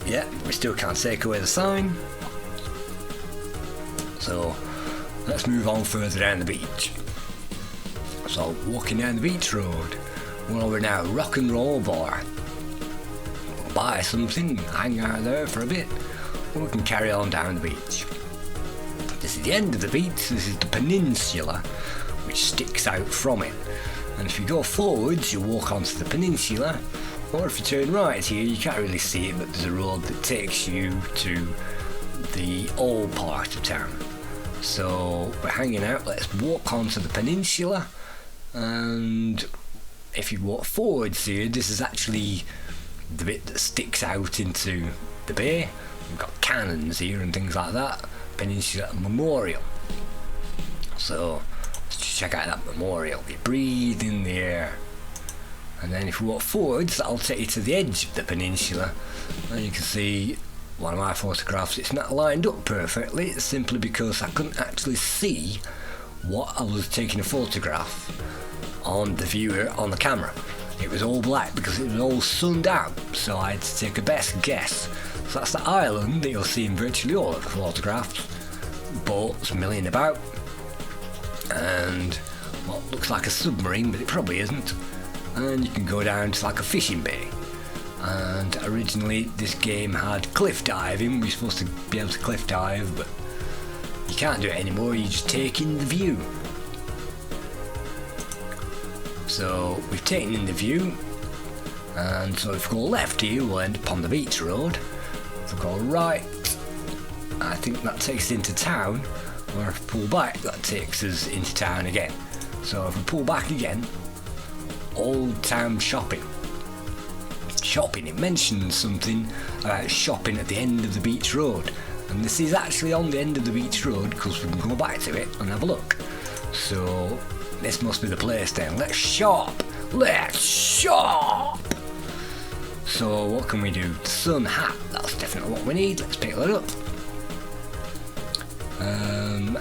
Yeah, we still can't take away the sign. So let's move on further down the beach. So walking down the beach road, well, we're now Rock and Roll Bar. We'll buy something, hang out there for a bit, or we can carry on down the beach. This is the end of the beach. This is the peninsula, which sticks out from it. And if you go forwards, you walk onto the peninsula, or if you turn right here, you can't really see it, but there's a road that takes you to the old part of town. So we're hanging out, let's walk onto the peninsula, and if you walk forwards here, this is actually the bit that sticks out into the bay. We've got cannons here and things like that. Peninsula Memorial. So let's just check out that memorial. You breathe in the air, and then if you walk forwards, that'll take you to the edge of the peninsula, and you can see one of my photographs. It's not lined up perfectly, it's simply because I couldn't actually see what I was taking a photograph on the viewer on the camera. It was all black because it was all sunned out, so I had to take a best guess. So that's the island that you'll see in virtually all of the photographs. Boats milling about, and what looks like a submarine, but it probably isn't. And you can go down to like a fishing bay. And originally this game had cliff diving. We're supposed to be able to cliff dive, but you can't do it anymore. You just take in the view. So we've taken in the view, and so if we go left here, we'll end up on the beach road. If we go right, I think that takes us into town, or if we pull back, that takes us into town again. So if we pull back again, Old Town Shopping. Shopping, it mentions something about shopping at the end of the beach road, and this is actually on the end of the beach road because we can go back to it and have a look. So this must be the place then. Let's shop! Let's shop! So what can we do? The sun hat, that's definitely what we need. Let's pick that up.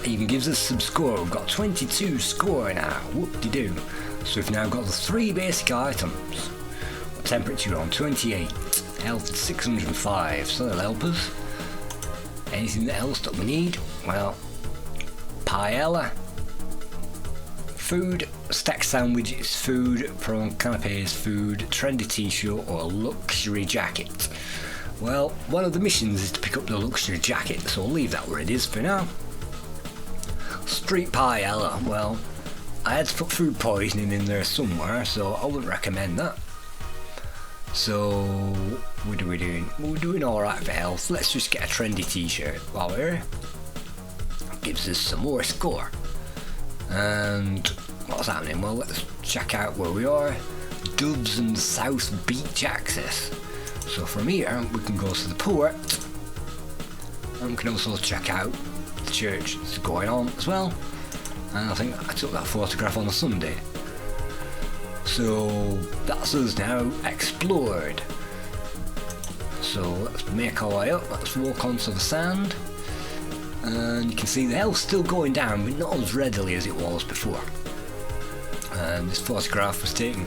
Even gives us some score. We've got 22 score now. Whoop-de-doo. So we've now got the 3 basic items. Temperature on 28, health 605, so that'll help us. Anything else that we need? Well, paella, food, stack sandwiches, food, prawn canapes, food, trendy t-shirt, or a luxury jacket. Well, one of the missions is to pick up the luxury jacket, so I'll leave that where it is for now. Street paella, well, I had to put food poisoning in there somewhere, so I wouldn't recommend that. So, what are we doing? We're doing alright for health. Let's just get a trendy t-shirt while we're here. Gives us some more score. And what's happening? Well, let's check out where we are. Doves and South Beach access. So from here, we can go to the port. And we can also check out the church that's going on as well. And I think I took that photograph on a Sunday. So that's us now explored. So let's make our way up, let's walk onto the sand, and you can see the health's still going down, but not as readily as it was before. And this photograph was taken,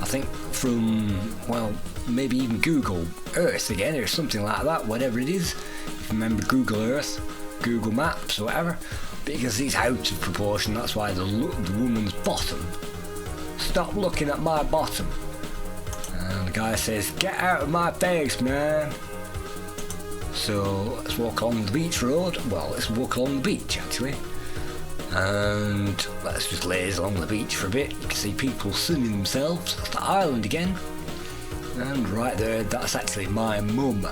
I think, from, well, maybe even Google Earth again, or something like that, whatever it is. If you remember Google Earth, Google Maps, or whatever, because it's out of proportion. That's why the woman's bottom. Stop looking at my bottom. And the guy says, get out of my face, man. So let's walk along the beach road. Well, let's walk along the beach actually. And let's just laze along the beach for a bit. You can see people sunning themselves. That's the island again. And right there, that's actually my mum.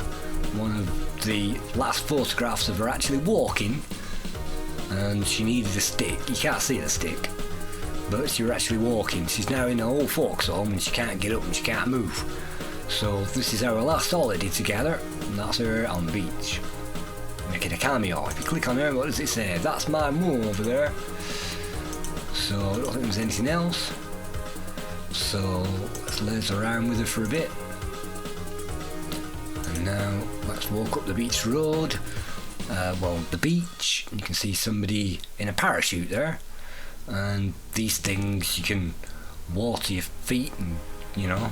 One of the last photographs of her actually walking. And she needed a stick. You can't see the stick, but she was actually walking. She's now in an old folks home and she can't get up and she can't move. So this is our last holiday together, and that's her on the beach making a cameo. If you click on her, what does it say? That's my mum over there. So I don't think there's anything else. So let's laze around with her for a bit. And now let's walk up the beach road. Well, the beach. You can see somebody in a parachute there. And these things, you can water your feet and, you know,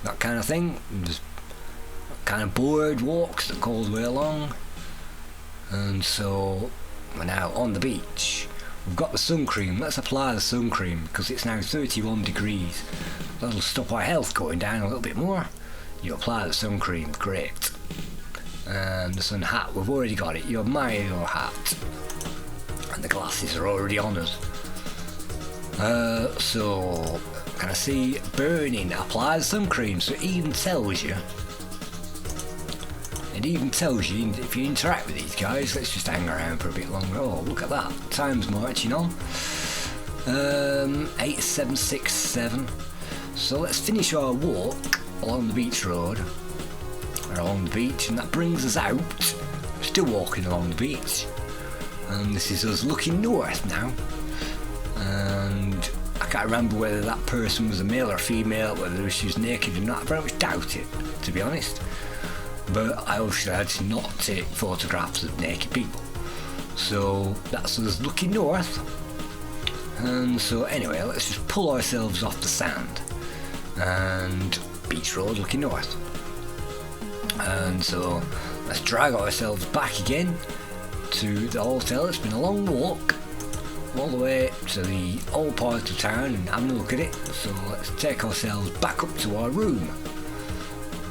that kind of thing. And there's kind of board walks that go all the way along. And so we're now on the beach. We've got the sun cream. Let's apply the sun cream because it's now 31 degrees. That'll stop our health going down a little bit more. You apply the sun cream, great. The sun hat, we've already got it. Your Mario hat. And the glasses are already on us. So, can I see burning? Apply the sun cream. So it even tells you. It even tells you if you interact with these guys. Let's just hang around for a bit longer. Oh, look at that. Time's marching on. 8767. So let's finish our walk along the beach road. Or along the beach, and that brings us out. We're still walking along the beach. And this is us looking north now. And I can't remember whether that person was a male or female, whether she was naked or not. I very much doubt it, to be honest. But I also had to not take photographs of naked people. So that's us looking north. And so anyway, let's just pull ourselves off the sand. And beach road looking north. And so let's drag ourselves back again to the hotel. It's been a long walk all the way to the old part of town and having a look at it. So let's take ourselves back up to our room.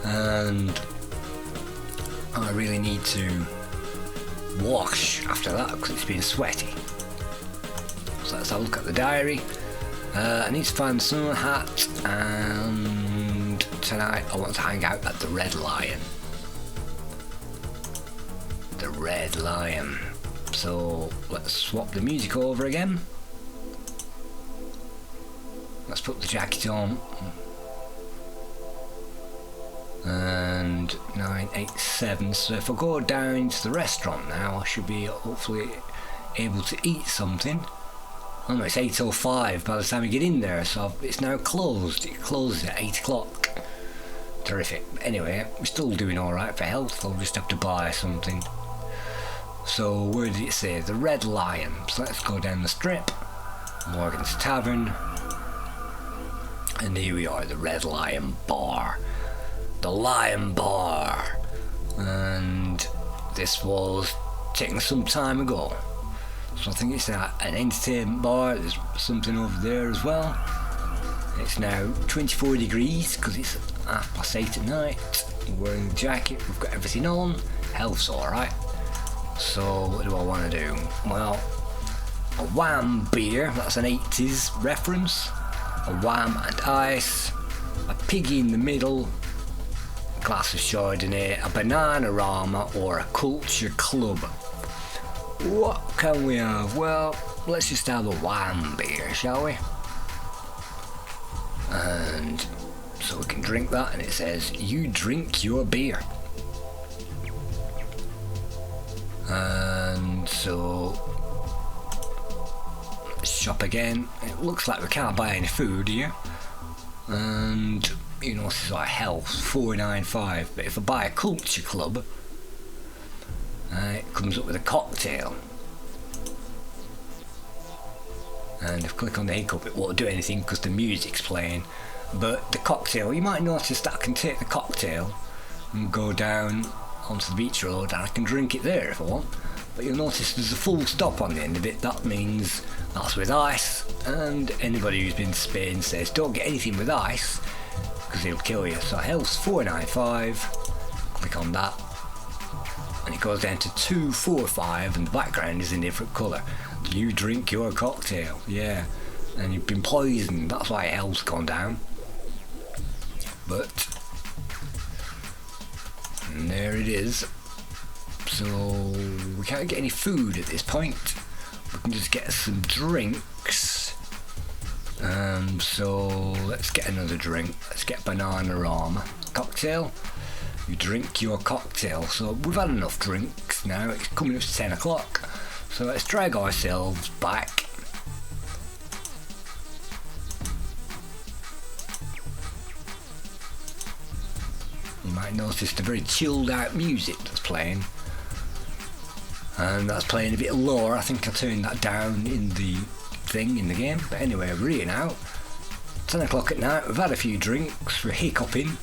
And I really need to wash after that because it's been sweaty. So let's have a look at the diary. I need to find the sun hat, and tonight I want to hang out at the Red Lion. The Red Lion. So let's swap the music over again. Let's put the jacket on. And 987. So if I go down to the restaurant now, I should be hopefully able to eat something. Oh no, it's 8:05 by the time we get in there, so it's now closed. It closes at 8 o'clock. Terrific. Anyway, we're still doing alright for health. I'll just have to buy something. So where did it say? The Red Lion. So let's go down the strip. Morgan's Tavern. And here we are, the Red Lion Bar. The Lion Bar. And this was taken some time ago. So I think it's an entertainment bar. There's something over there as well. It's now 24 degrees because it's 8:30 at night. We're wearing the jacket, we've got everything on. Health's alright. So what do I want to do? Well, a Wham beer, that's an 80s reference. A Wham and ice. A piggy in the middle. A glass of Chardonnay. A Banana-Rama or a Culture Club. What can we have? Well, let's just have a Wham beer, shall we? And so we can drink that, and it says, you drink your beer. And so let's shop again. It looks like we can't buy any food here. And you know, this is our health, 495. But if I buy a Culture Club, it comes up with a cocktail. And if I click on the hiccup, it won't do anything because the music's playing. But the cocktail, you might notice that I can take the cocktail and go down onto the beach road and I can drink it there if I want. But you'll notice there's a full stop on the end of it. That means that's with ice. And anybody who's been to Spain says don't get anything with ice because it'll kill you. So health's 495. Click on that. And it goes down to 245 and the background is in a different colour. You drink your cocktail, yeah. And you've been poisoned, that's why health's gone down. But and there it is. So we can't get any food at this point. We can just get some drinks. So let's get another drink. Let's get Banana-Rama cocktail. You drink your cocktail. So we've had enough drinks now. It's coming up to 10 o'clock. So let's drag ourselves back. You might notice the very chilled out music that's playing. And that's playing a bit lower. I think I turned that down in the thing in the game. But anyway, we're here now. 10 o'clock at night. We've had a few drinks. We're hiccuping.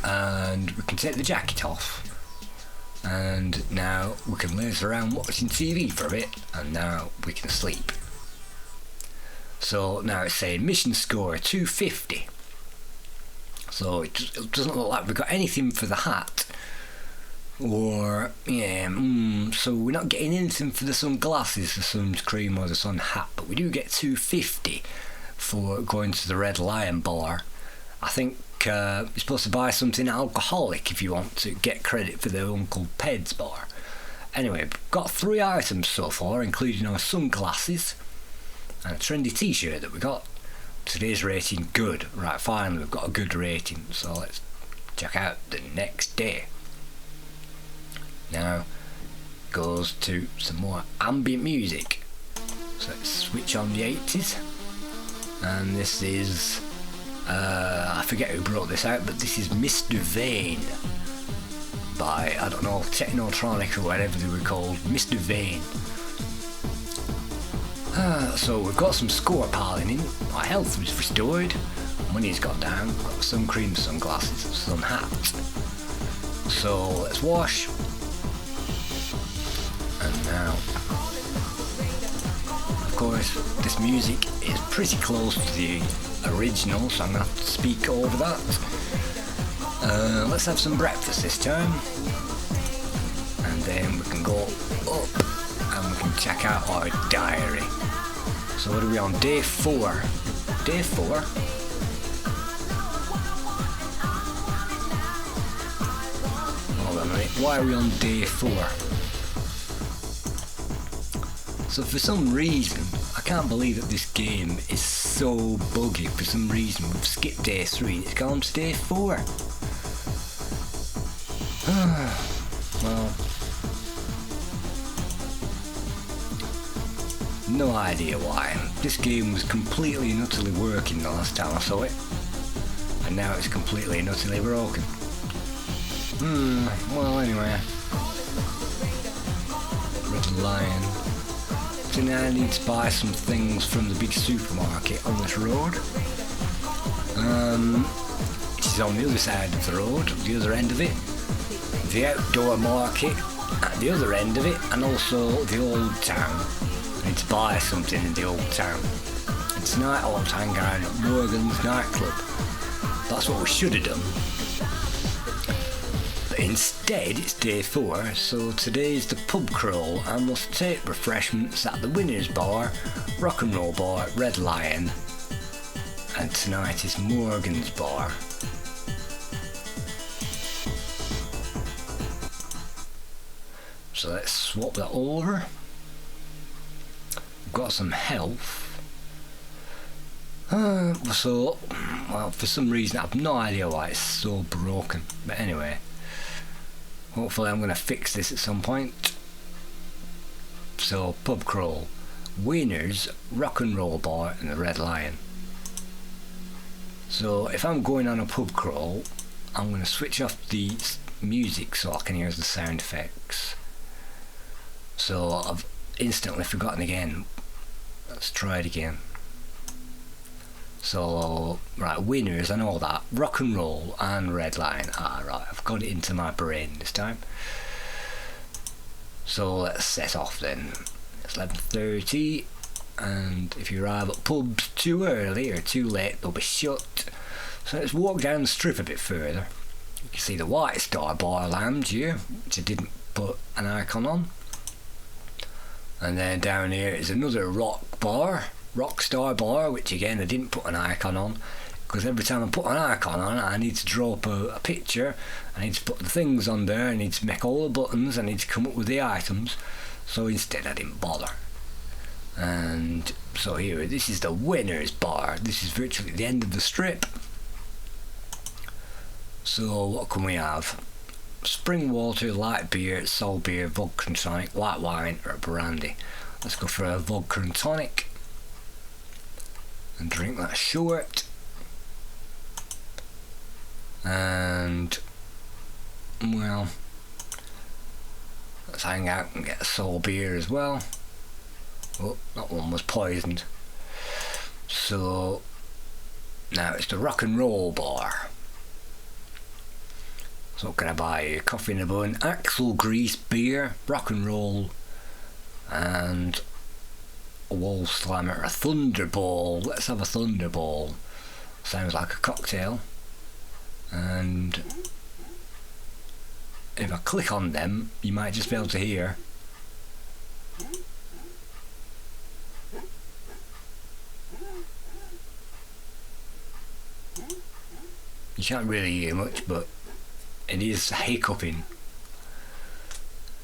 And we can take the jacket off. And now we can laze around watching TV for a bit. And now we can sleep. So now it's saying mission score 250. So it doesn't look like we've got anything for the hat. Or, yeah, so we're not getting anything for the sunglasses, the sun cream or the sun hat, but we do get $2.50 for going to the Red Lion bar. I think you're supposed to buy something alcoholic if you want to get credit for the Uncle Ped's bar. Anyway, we've got 3 items so far, including our sunglasses and a trendy t-shirt that we got. Today's rating good. Right, finally we've got a good rating, so let's check out the next day. Now goes to some more ambient music. So let's switch on the 80s. And this is I forget who brought this out, but this is Mr. Vane by, I don't know, Technotronic or whatever they were called. Mr. Vane. So we've got some score piling in. My health was restored, money's gone down, got sun cream, sunglasses, sun hat. So let's wash. And now, of course, this music is pretty close to the original, so I'm going to have to speak over that. Let's have some breakfast this time. And then we can go up and we can check out our diary. So what are we on? Day 4. Day 4? Hold on a minute. Why are we on day 4? So for some reason, I can't believe that this game is so buggy. For some reason, we've skipped day 3. It's gone to day 4. Well, no idea why. This game was completely and utterly working the last time I saw it, and now it's completely and utterly broken. Well, anyway. Red Lion. So now I need to buy some things from the big supermarket on this road. Which is on the other side of the road, the other end of it. The outdoor market at the other end of it, and also the old town. I need to buy something in the old town. And tonight I want to hang around at Morgan's nightclub. That's what we should have done. But instead it's day 4, so today's the pub crawl and we'll take refreshments at the Winners Bar, Rock and Roll Bar, Red Lion, and tonight is Morgan's Bar. So let's swap that over. We've got some health. So, well, for some reason I have no idea why it's so broken. But anyway, hopefully I'm going to fix this at some point. So, pub crawl, Winners, Rock and Roll Bar and the Red Lion. So if I'm going on a pub crawl, I'm going to switch off the music so I can hear the sound effects. So I've instantly forgotten again. Let's try it again. So, right, Winners, I know that. Rock and Roll and Red Lion. Ah, right, I've got it into my brain this time. So let's set off then. It's 11:30, and if you arrive at pubs too early or too late, they'll be shut. So let's walk down the strip a bit further. You can see the White Star Bar Lounge here, which I didn't put an icon on. And then down here is another Rock Star Bar, which again I didn't put an icon on, because every time I put an icon on I need to draw up a picture, I need to put the things on there, I need to make all the buttons, I need to come up with the items, so instead I didn't bother. And so here, this is the Winners Bar. This is virtually the end of the strip. So what can we have? Spring water, light beer, soul beer, vodka and tonic, white wine or brandy. Let's go for a vodka and tonic and drink that short. And well, let's hang out and get a soul beer as well. Oh, that one was poisoned. So now it's the Rock and Roll Bar. So what can I buy? Coffee in a bun, axle grease, beer, rock and roll, and a wall slammer, a thunderball. Let's have a thunderball. Sounds like a cocktail. And if I click on them, you might just be able to hear. You can't really hear much, but it is hiccuping.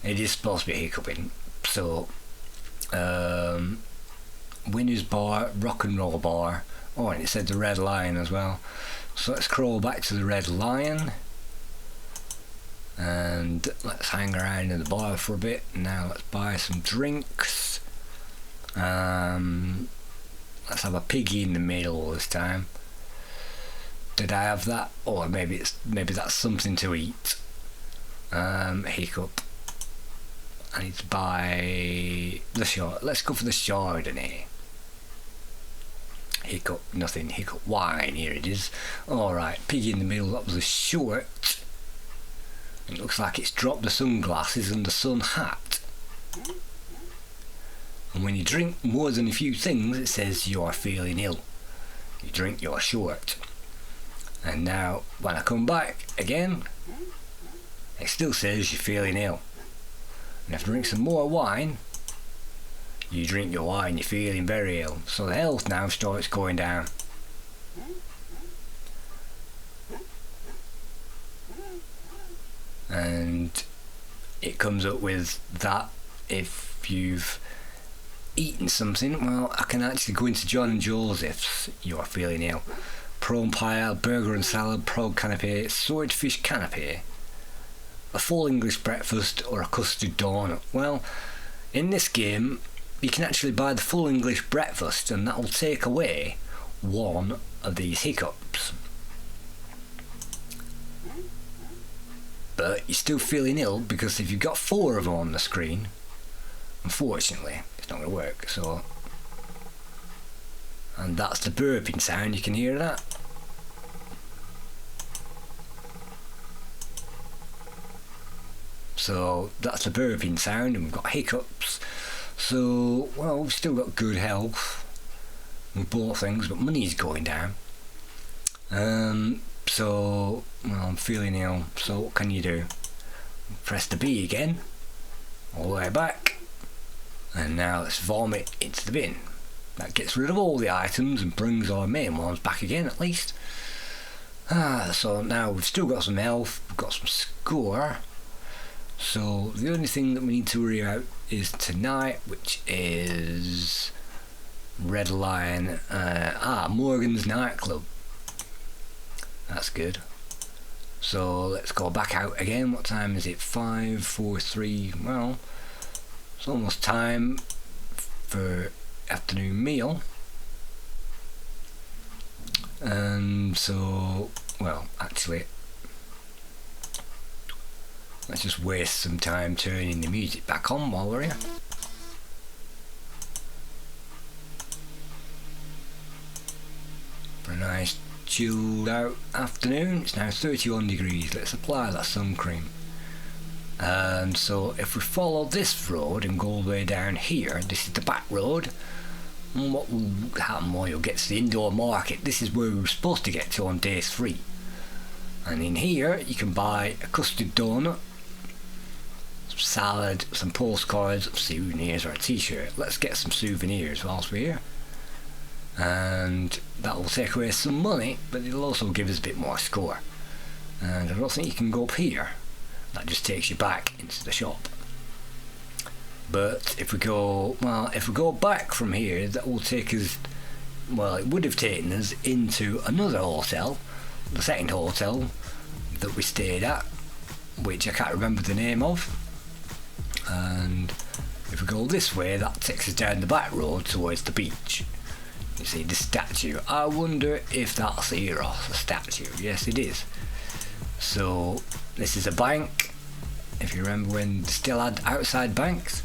It is supposed to be hiccuping. So, winners bar, rock and roll bar. Oh, and it said the red lion as well. So let's crawl back to the red lion. And let's hang around in the bar for a bit. Now let's buy some drinks. Let's have a piggy in the middle this time. Did I have that? Or maybe that's something to eat. Hiccup. I need to buy the short. Let's go for the Chardonnay. Hiccup, nothing. Hiccup wine. Here it is. Alright, piggy in the middle. That was a short. It looks like it's dropped the sunglasses and the sun hat. And when you drink more than a few things, it says you are feeling ill. You drink your short. And now, when I come back again, it still says you're feeling ill. And if you drink some more wine, you drink your wine, you're feeling very ill. So the health now starts going down. And it comes up with that if you've eaten something. Well, I can actually go into John and Joseph's, you are feeling ill. Prawn pie, burger and salad, prawn canapé, swordfish canapé, a full English breakfast, or a custard donut. Well, in this game, you can actually buy the full English breakfast, and that will take away one of these hiccups. But you're still feeling ill, because if you've got 4 of them on the screen, unfortunately, it's not going to work. So, and that's the burping sound. You can hear that. So that's the burping sound, and we've got hiccups. So, well, we've still got good health. We've bought things, but money's going down. So, well, I'm feeling ill. So what can you do? Press the B again, all the way back, and now let's vomit into the bin. That gets rid of all the items and brings our main ones back again, at least. So now we've still got some health, we've got some score. So the only thing that we need to worry about is tonight, which is Red Lion, Morgan's nightclub. That's good. So let's go back out again. What time is it? 5, 4, 3. Well, it's almost time for afternoon meal. And so, well, actually, let's just waste some time turning the music back on while we're here. For a nice chilled out afternoon. It's now 31 degrees. Let's apply that sun cream. And so if we follow this road and go all the way down here, this is the back road. And what will happen? Well, you'll get to the indoor market. This is where we were supposed to get to on day 3. And in here you can buy a custard donut, some salad, some postcards, some souvenirs, or a t-shirt. Let's get some souvenirs whilst we're here. And that will take away some money, but it'll also give us a bit more score. And I don't think you can go up here. That just takes you back into the shop. But if we go back from here, that will take us, well, it would have taken us into another hotel, the second hotel that we stayed at, which I can't remember the name of. And if we go this way, that takes us down the back road towards the beach. You see the statue. I wonder if that's Eros, a statue. Yes, it is. So this is a bank, if you remember when they still had outside banks.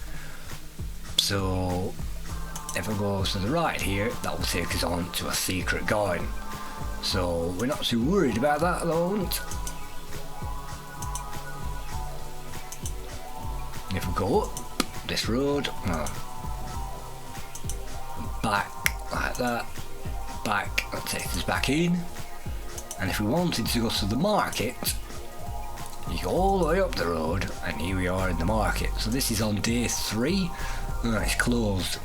So if I go to the right here, that will take us on to a secret garden. So we're not too worried about that at the moment. If we go up this road, well, back like that, back, that takes us back in. And if we wanted to go to the market, You go all the way up the road, and here we are in the market. So this is on day 3. Oh, it's closed.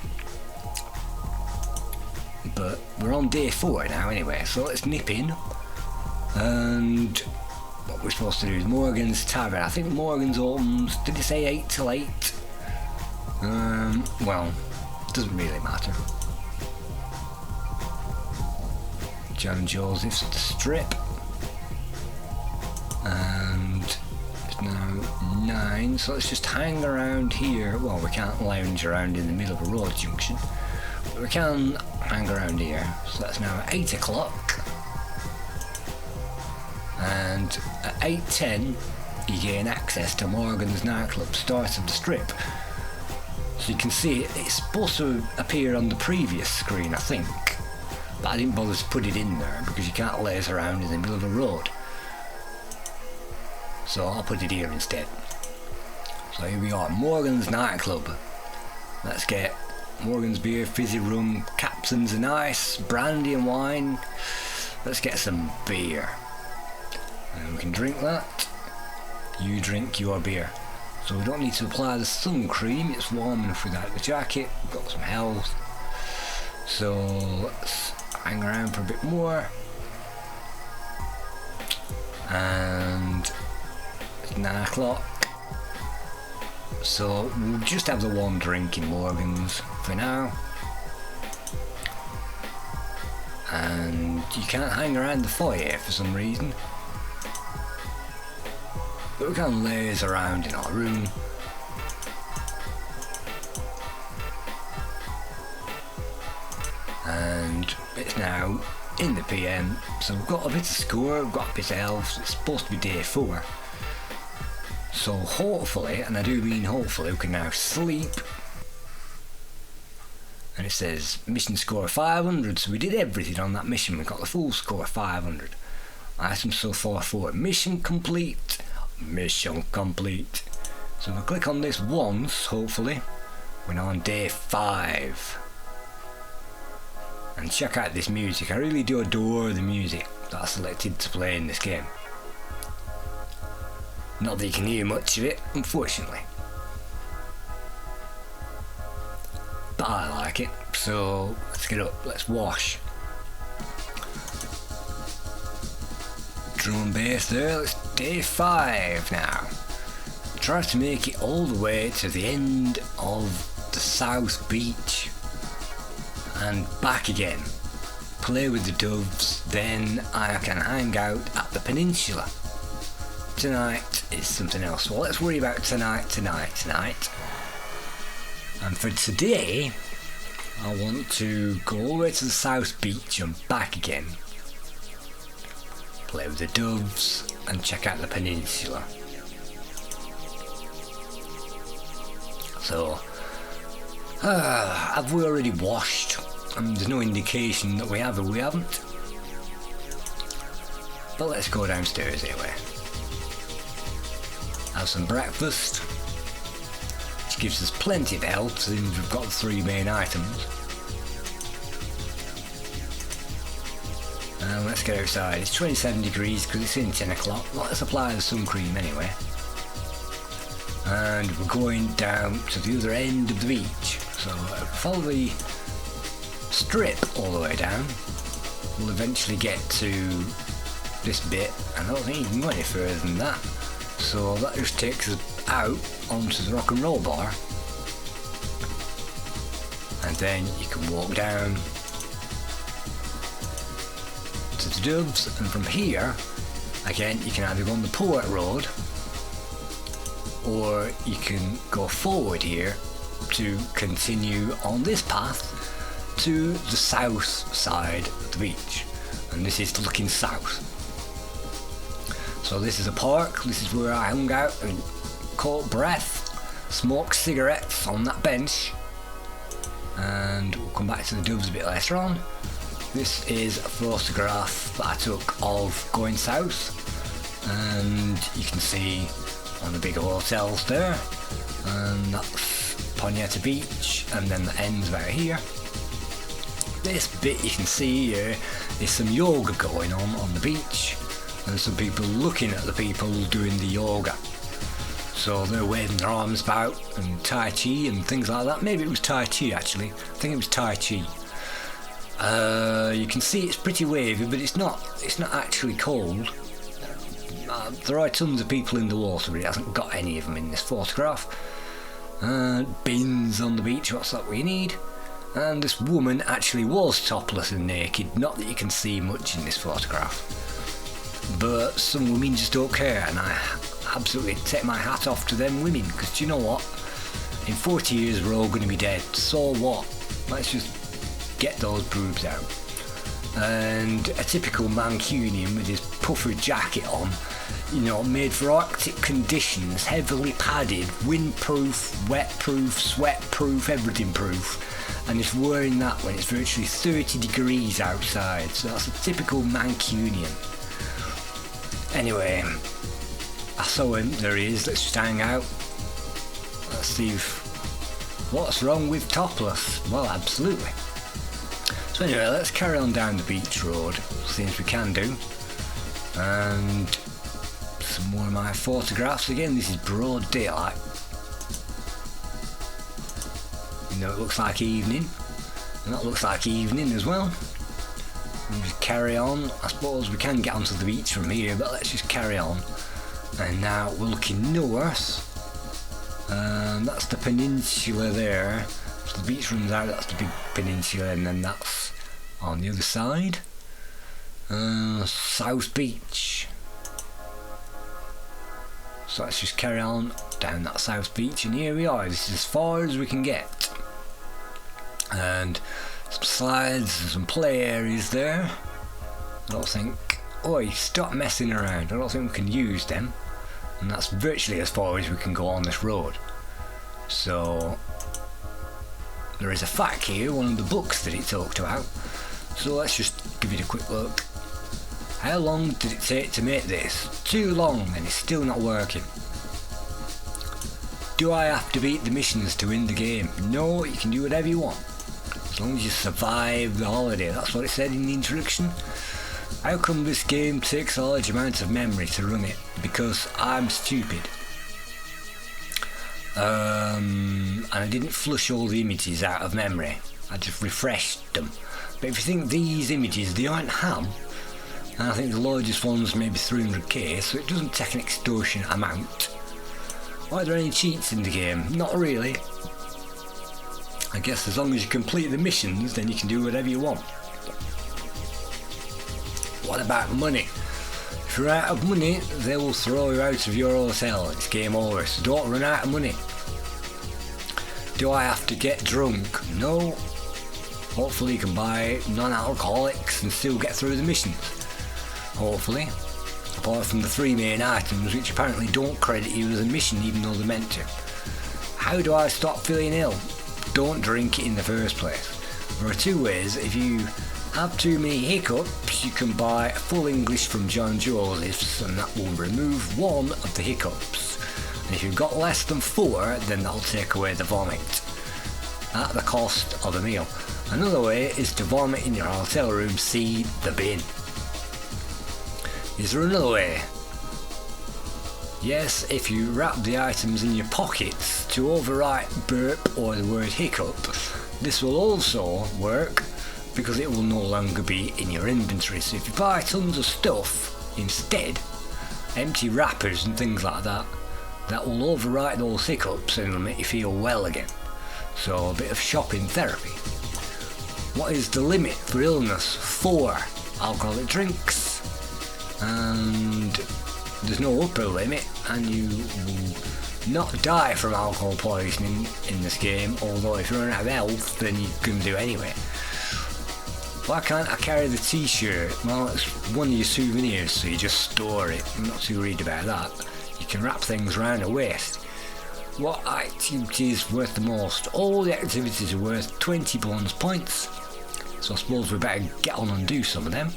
But we're on day 4 now anyway, so let's nip in. And what we're supposed to do is Morgan's Tavern. I think Morgan's opens, did he say 8 till 8? Well, doesn't really matter. John Joseph's the Strip. And it's now 9, so let's just hang around here. Well, we can't lounge around in the middle of a road junction, but we can hang around here. So that's now 8 o'clock. And at 8:10 you gain access to Morgan's nightclub, start of the Strip. So you can see it's supposed to appear on the previous screen, I think, but I didn't bother to put it in there because you can't laze around in the middle of a road. So I'll put it here instead. So here we are, Morgan's nightclub. Let's get Morgan's beer, fizzy rum, captains and ice, brandy and wine. Let's get some beer. And we can drink that. You drink your beer. So we don't need to apply the sun cream, it's warm enough without the jacket. We've got some health. So let's hang around for a bit more. And it's 9 o'clock. So we'll just have the one drink in Morgan's for now. And you can't hang around the foyer for some reason. But we can laze around in our room. And it's now in the PM, so we've got a bit of score, we've got a bit of health. It's supposed to be day 4. So hopefully, and I do mean hopefully, we can now sleep. And it says mission score 500, so we did everything on that mission. We got the full score 500. Items so far 4. Mission complete. Mission complete. So if I click on this once, hopefully, we're now on day 5. And check out this music. I really do adore the music that I selected to play in this game. Not that you can hear much of it, unfortunately. But I like it, so let's get up, let's wash. Drum and bass there, it's day 5 now. Try to make it all the way to the end of the South Beach and back again. Play with the doves, then I can hang out at the Peninsula. Tonight is something else. Well, let's worry about tonight. And for today, I want to go all the way to the South Beach and back again. Play with the doves and check out the Peninsula. So, have we already washed? There's no indication that we have or we haven't. But let's go downstairs anyway. Have some breakfast, which gives us plenty of health since we've got the 3 main items. And let's get outside. It's 27 degrees because it's in 10 o'clock. Let's apply the sun cream anyway. And we're going down to the other end of the beach. So follow the Strip all the way down. We'll eventually get to this bit. I don't think you can go any further than that. So that just takes us out onto the rock and roll bar. And then you can walk down to the doves, and from here, again, you can either go on the Port Road or you can go forward here to continue on this path to the south side of the beach. And this is looking south. So this is a park, this is where I hung out and caught breath, smoked cigarettes on that bench, and we'll come back to the doves a bit later on. This is a photograph that I took of going south, and you can see one of the bigger hotels there, and that's Poniata Beach, and then the ends about here. This bit you can see here is some yoga going on the beach. and some people looking at the people doing the yoga. So they're waving their arms about and Tai Chi and things like that. Maybe it was Tai Chi actually. I think it was Tai Chi. You can see it's pretty wavy, but it's not actually cold. There are tons of people in the water, but it hasn't got any of them in this photograph. Bins on the beach, what's that we need? And this woman actually was topless and naked. Not that you can see much in this photograph, but some women just don't care, and I absolutely take my hat off to them women, because do you know what? In 40 years we're all going to be dead, so what? Let's just get those boobs out. And a typical Mancunian with his puffer jacket on, you know, made for Arctic conditions, heavily padded, windproof, wetproof, sweatproof, everything proof, and is wearing that when it's virtually 30 degrees outside. So that's a typical Mancunian. Anyway, I saw him, there he is, let's just hang out. Let's see what's wrong with topless. Well, absolutely. So anyway, let's carry on down the beach road, since we can do. And some more of my photographs. Again, this is broad daylight. You know, it looks like evening, and that looks like evening as well. We'll just carry on. I suppose we can get onto the beach from here, but let's just carry on. And now we're looking north. That's the peninsula there. So the beach runs out, that's the big peninsula, and then that's on the other side. South Beach. So let's just carry on down that South Beach, and here we are. This is as far as we can get. And some slides, some play areas there. I don't think... Oi, stop messing around. I don't think we can use them. And that's virtually as far as we can go on this road. So there is a fact here, one of the books that it talked about. So let's just give it a quick look. How long did it take to make this? Too long, and it's still not working. Do I have to beat the missions to win the game? No, you can do whatever you want, as long as you survive the holiday. That's what it said in the introduction. How come this game takes a large amount of memory to run it? Because I'm stupid. And I didn't flush all the images out of memory. I just refreshed them. But if you think these images, they aren't ham, and I think the largest one's maybe 300k, so it doesn't take an extortionate amount. Are there any cheats in the game? Not really. I guess as long as you complete the missions, then you can do whatever you want. What about money? If you're out of money, they will throw you out of your hotel. It's game over, so don't run out of money. Do I have to get drunk? No. Hopefully you can buy non-alcoholics and still get through the missions. Hopefully. Apart from the 3 main items, which apparently don't credit you as a mission even though they're meant to. How do I stop feeling ill? Don't drink it in the first place. There are 2 ways. If you have too many hiccups, you can buy full English from John Joseph's, and that will remove 1 of the hiccups. And if you've got less than 4, then that'll take away the vomit at the cost of a meal. Another way is to vomit in your hotel room, see the bin. Is there another way? Yes, if you wrap the items in your pockets to overwrite burp or the word hiccup, this will also work because it will no longer be in your inventory. So if you buy tons of stuff instead, empty wrappers and things like that, that will overwrite those hiccups and it'll make you feel well again. So a bit of shopping therapy. What is the limit for illness? 4 alcoholic drinks. And there's no upper limit, and you will not die from alcohol poisoning in this game, although if you're out of health then you can do anyway. Why can't I carry the t-shirt? Well, it's one of your souvenirs, so you just store it. I'm not too worried about that. You can wrap things around the waist. What activity is worth the most? All the activities are worth 20 bonus points, so I suppose we better get on and do some of them.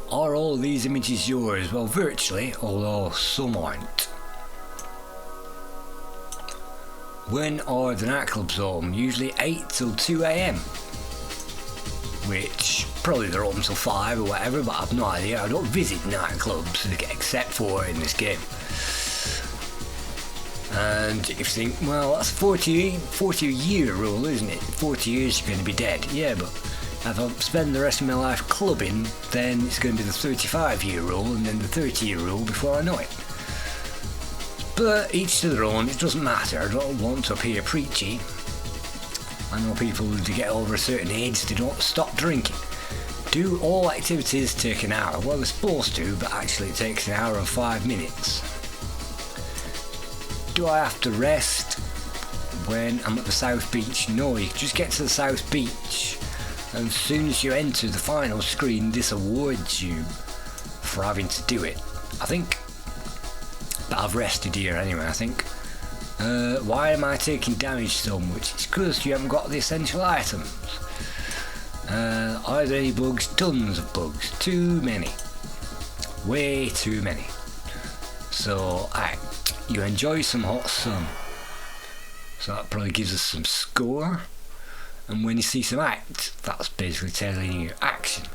Are all these images yours? Well, virtually, although some aren't. When are the nightclubs open? Usually 8 till 2 AM, which probably they're open till 5 or whatever, but I've no idea. I don't visit nightclubs except for in this game. And if you think, well, that's 40-year rule, isn't it? 40 years you're going to be dead. Yeah, but if I spend the rest of my life clubbing, then it's going to be the 35-year rule and then the 30-year rule before I know it. But each to their own, it doesn't matter. I don't want to appear preachy. I know people who get over a certain age, they don't stop drinking. Do all activities take an hour? Well, they're supposed to, but actually it takes an hour and 5 minutes. Do I have to rest when I'm at the South Beach? No, you just get to the South Beach, and as soon as you enter the final screen, this awards you for having to do it, I think. But I've rested here anyway, I think. Why am I taking damage so much? It's because you haven't got the essential items. Are there any bugs? Tons of bugs. Too many. Way too many. So, you enjoy some hot sun. So that probably gives us some score. And when you see some act, that's basically telling you action.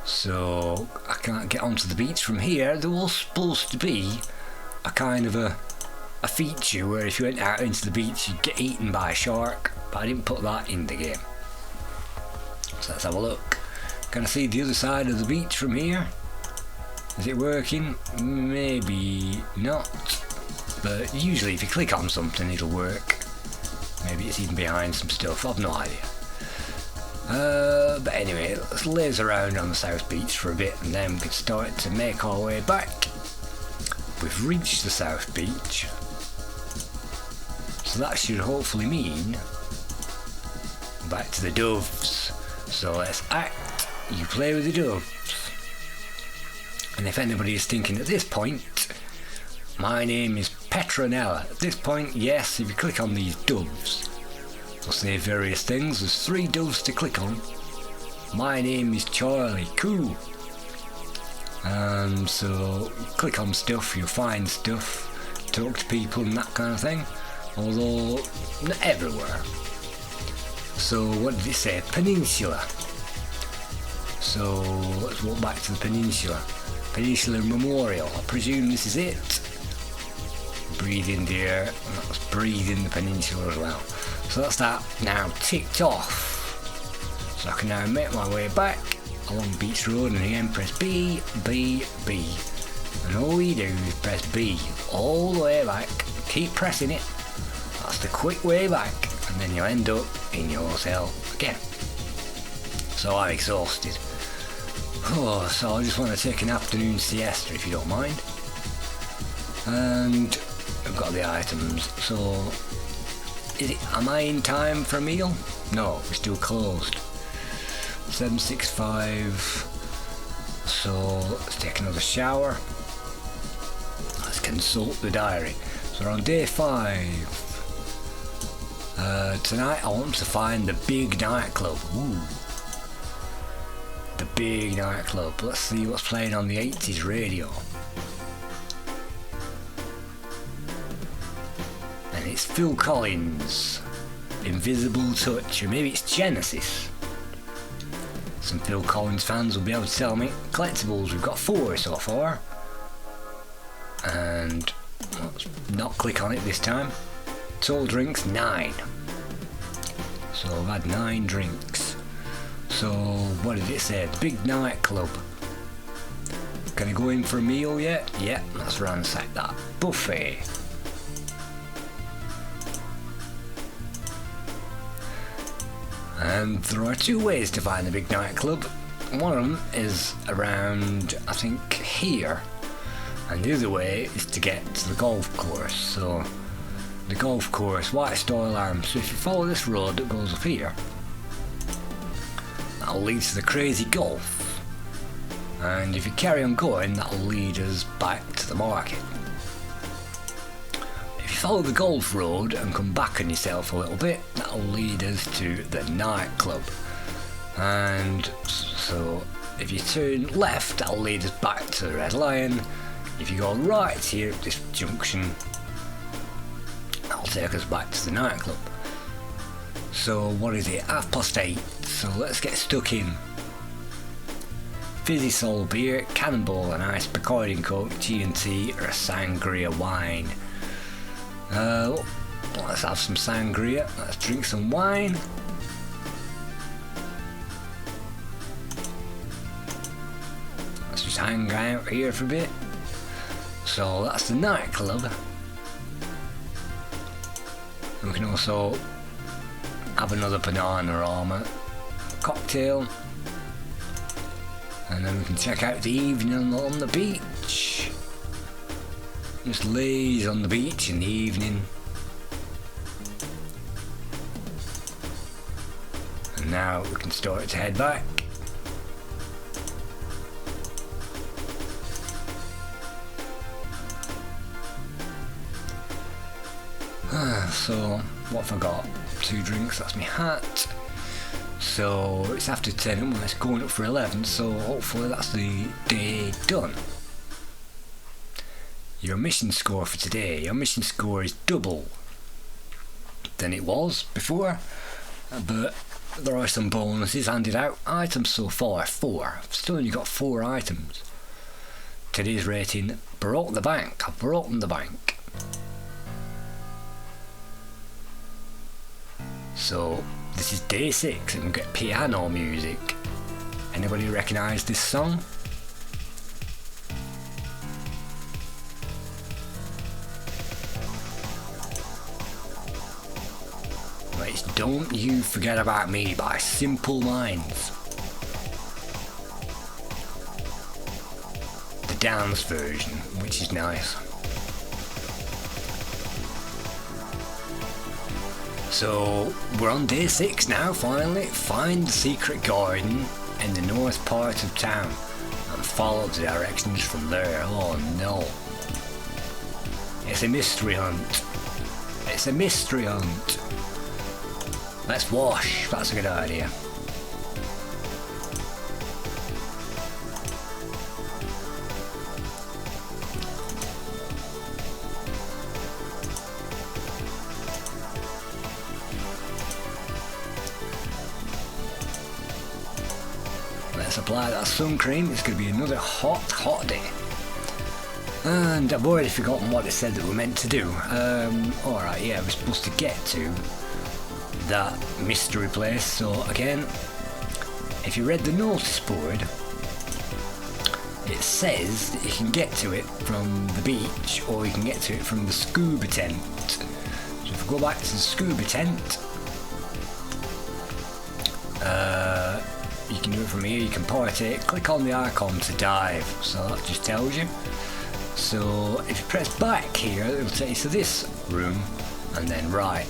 So I can't get onto the beach from here. There was supposed to be a kind of a feature where if you went out into the beach you'd get eaten by a shark, but I didn't put that in the game. So let's have a look. Can I see the other side of the beach from here? Is it working? Maybe not, but usually if you click on something it'll work. Maybe it's even behind some stuff, I've no idea. But anyway, let's laze around on the South Beach for a bit and then we can start to make our way back. We've reached the South Beach, so that should hopefully mean back to the doves. So let's act, you play with the doves. And if anybody is thinking at this point, my name is Petronella. At this point, yes, if you click on these doves, they'll say various things. There's 3 doves to click on. My name is Charlie. Cool. So click on stuff, you'll find stuff, talk to people and that kind of thing. Although not everywhere. So what did it say? Peninsula. So let's walk back to the Peninsula. Peninsula Memorial. I presume this is it. Breathe in the air. Let's breathe in the peninsula as well. So that's that now ticked off. So I can now make my way back along Beach Road and again press B, B, B. And all you do is press B all the way back. Keep pressing it. That's the quick way back. And then you end up in your hotel again. So I'm exhausted. Oh, so I just want to take an afternoon siesta if you don't mind. And I've got the items. So am I in time for a meal? No, we're still closed. 7:65. So let's take another shower. Let's consult the diary. So we're on day 5. Tonight I want to find the big nightclub. Ooh. The big nightclub. Let's see what's playing on the 80s radio. And it's Phil Collins, Invisible Touch, or maybe it's Genesis. Some Phil Collins fans will be able to tell me. Collectibles, we've got 4 so far. And let's not click on it this time. Total drinks, 9. So I've had 9 drinks. So what did it say? The big nightclub. Can I go in for a meal yet? Yeah, let's ransack that. Buffet. And there are 2 ways to find the big nightclub. One of them is around, I think, here. And the other way is to get to the golf course. So the golf course, White Oil Arms. So if you follow this road that goes up here, that'll lead to the Crazy Golf. And if you carry on going, that'll lead us back to the market. If you follow the golf road and come back on yourself a little bit, that'll lead us to the nightclub. And so if you turn left, that'll lead us back to the Red Lion. If you go right here at this junction, that'll take us back to the nightclub. So what is it? 8:30. So let's get stuck in. Fizzy Soul beer, Cannonball and Ice, Bacardi and Coke, G&T or Sangria wine. Let's have some sangria. Let's drink some wine. Let's just hang out here for a bit. So that's the nightclub. And we can also have another Bananarama cocktail. And then we can check out the evening on the beach. Just laze on the beach in the evening. And now we can start to head back. So, what have I got? 2 drinks, that's my hat. So, it's after 10, well, it's going up for 11, so hopefully that's the day done. Your mission score for today, your mission score is double than it was before, but there are some bonuses handed out. Items so far, 4. I've still only got 4 items. Today's rating, broke the bank. I've broken the bank. So this is day 6 and we get piano music. Anybody recognise this song? Right, it's Don't You Forget About Me by Simple Minds. The dance version, which is nice. So we're on day 6 now, finally. Find the secret garden in the north part of town and follow the directions from there. Oh no. It's a mystery hunt. It's a mystery hunt. Let's wash, that's a good idea. Let's apply that sun cream. It's going to be another hot day. And I've already forgotten what it said that we're meant to do. Alright, yeah, we're supposed to get to that mystery place. So again, if you read the notice board, it says that you can get to it from the beach or you can get to it from the scuba tent. So if we go back to the scuba tent, you can do it from here. You can partake, click on the icon to dive, so that just tells you. So if you press back here, it'll take you to this room and then right,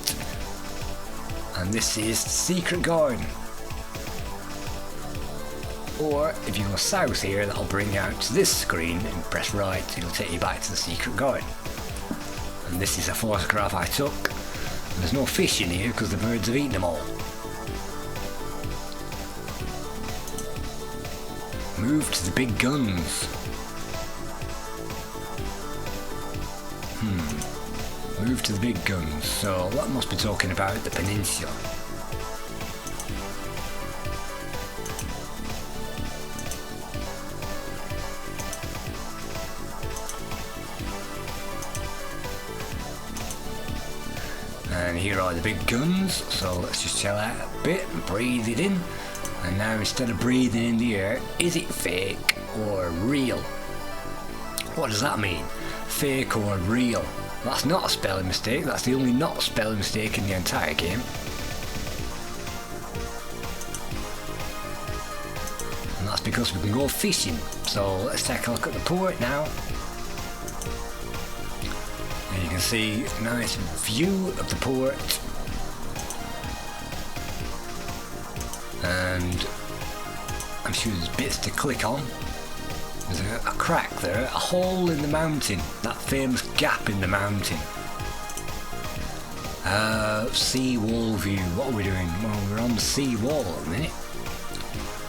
and this is the secret garden. Or if you go south here, that'll bring you out to this screen and press right, it'll take you back to the secret garden. And this is a photograph I took. There's no fish in here because the birds have eaten them all. Move to the big guns. Move to the big guns. So that must be talking about the Peninsula. And here are the big guns. So let's just chill out a bit and breathe it in. And now instead of breathing in the air, is it fake or real? What does that mean? Fake or real? That's not a spelling mistake, that's the only not spelling mistake in the entire game. And that's because we can go fishing. So let's take a look at the port now. And you can see a nice view of the port. And I'm sure there's bits to click on. There's a crack there, a hole in the mountain, that famous gap in the mountain. Sea wall view, what are we doing? Well, we're on the sea wall at the minute.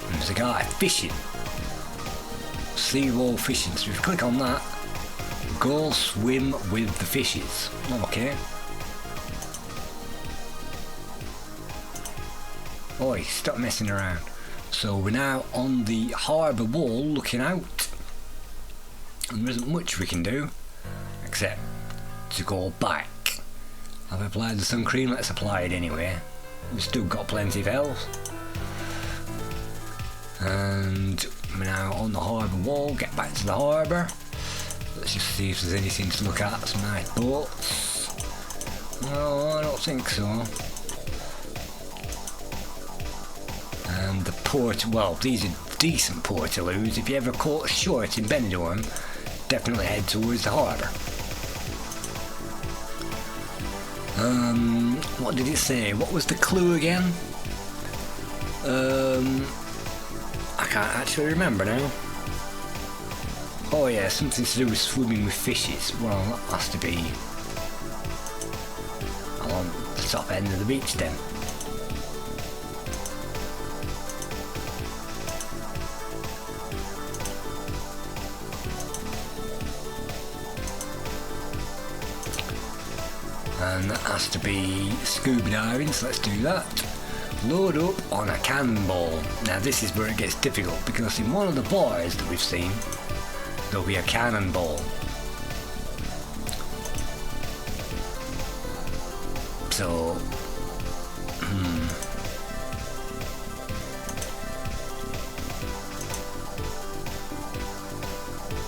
And there's a guy fishing. Sea wall fishing, so if you click on that, go swim with the fishes. Okay. Oi, stop messing around. So we're now on the harbour wall looking out. And there isn't much we can do except to go back. I've applied the sun cream, let's apply it anyway. We've still got plenty of health. And we're now on the harbour wall, get back to the harbour. Let's just see if there's anything to look at. Some nice boats. No, I don't think so. And the port, well, these are decent portaloos. If you ever caught short in Benidorm, definitely head towards the harbour. What did it say? What was the clue again? I can't actually remember now. Oh yeah, something to do with swimming with fishes. Well, that has to be along the top end of the beach then. And that has to be scuba diving, so let's do that. Load up on a cannonball. Now this is where it gets difficult, because in one of the bars that we've seen, there'll be a cannonball. So,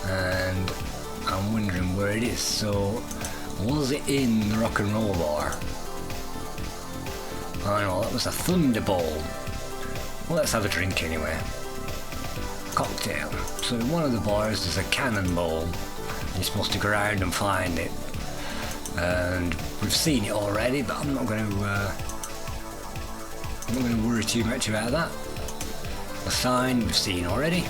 and I'm wondering where it is. So, was it in the rock and roll bar? I know, that was a thunderball. Well, let's have a drink anyway. Cocktail. So in one of the bars there's a cannonball. You're supposed to go around and find it. And we've seen it already, but I'm not going to worry too much about that. The sign we've seen already.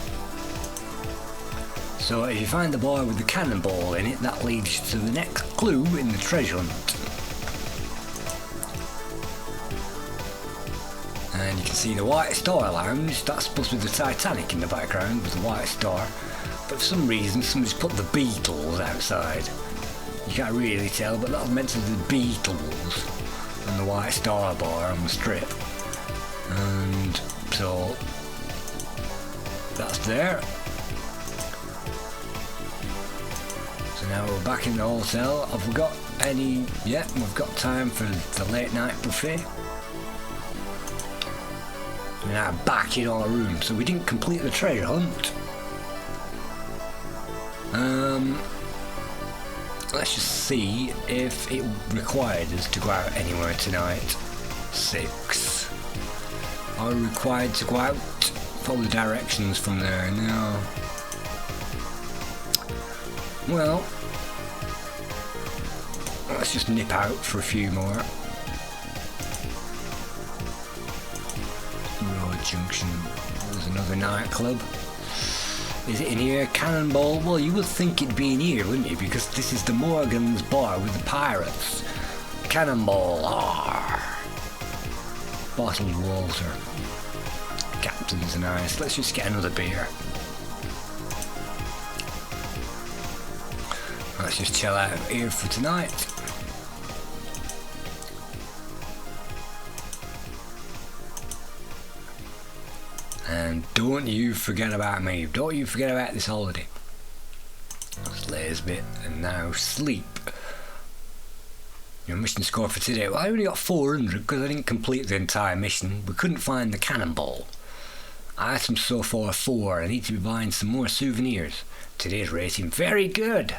So if you find the bar with the cannonball in it, that leads you to the next clue in the treasure hunt. And you can see the White Star Lounge. That's supposed to be the Titanic in the background with the White Star. But for some reason somebody's put the Beatles outside. You can't really tell, but that's meant to be the Beatles and the White Star bar on the strip. And so that's there. So now we're back in the hotel. Have we got any? Yeah, we've got time for the late night buffet. We're now back in our room, so we didn't complete the treasure hunt. Let's just see if it required us to go out anywhere tonight. 6. Are we required to go out? Follow the directions from there. No. Well, let's just nip out for a few more. Road Junction. There's another nightclub. Is it in here? Cannonball? Well, you would think it'd be in here, wouldn't you? Because this is the Morgan's bar with the pirates. Cannonball. Arr. Bottled water. Captain's nice. Let's just get another beer. Let's just chill out here for tonight. And don't you forget about me. Don't you forget about this holiday. Let's laze a bit and now sleep. Your mission score for today. Well, I only got 400 because I didn't complete the entire mission. We couldn't find the cannonball. Items so far 4. I need to be buying some more souvenirs. Today's rating very good.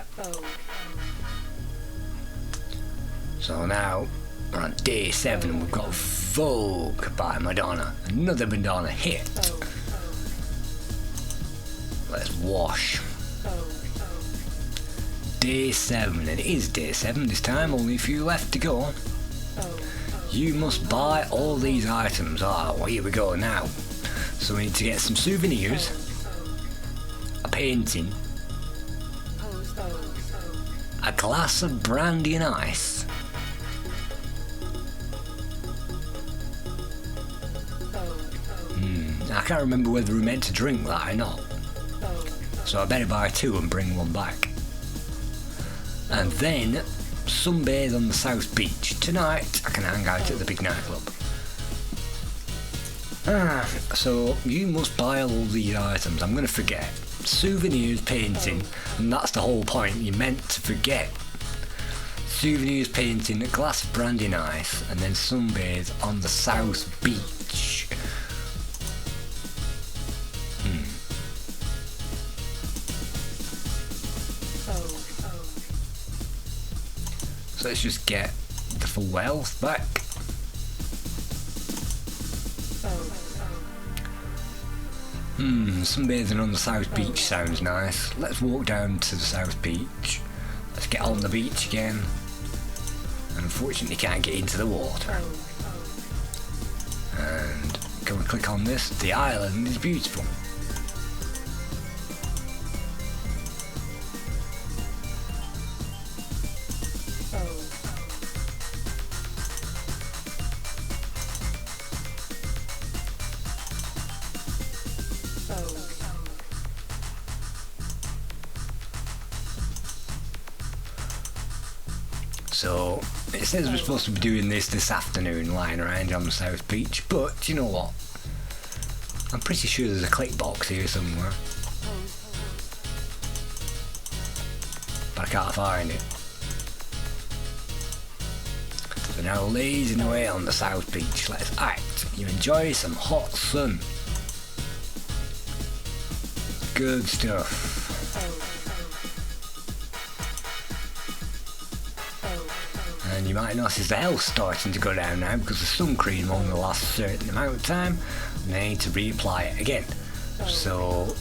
So now we're on day 7. We've got Vogue by Madonna. Another Madonna hit. Let's wash. Day 7, and it is day 7 this time, only a few left to go. You must buy all these items. Well, here we go now. So we need to get some souvenirs, a painting, a glass of brandy and ice, I can't remember whether we meant to drink that or not. So I better buy 2 and bring 1 back. And then sunbathe on the South Beach. Tonight I can hang out at the big nightclub. So you must buy all these items. I'm going to forget. Souvenirs, painting, and that's the whole point. You're meant to forget. Souvenirs, painting, a glass of brandy and ice, and then sunbathe on the South Beach. So let's just get the full wealth back. Sunbathing on the South Beach sounds nice. Let's walk down to the South Beach. Let's get on the beach again. And unfortunately can't get into the water. And can we click on this? The island is beautiful. So it says we're supposed to be doing this afternoon, lying around on the South Beach, but you know what? I'm pretty sure there's a click box here somewhere, but I can't find it. So now lazing away on the South Beach, let's act. You enjoy some hot sun. Good stuff. And you might notice the health starting to go down now because the sun cream only lasts a certain amount of time and they need to reapply it again. So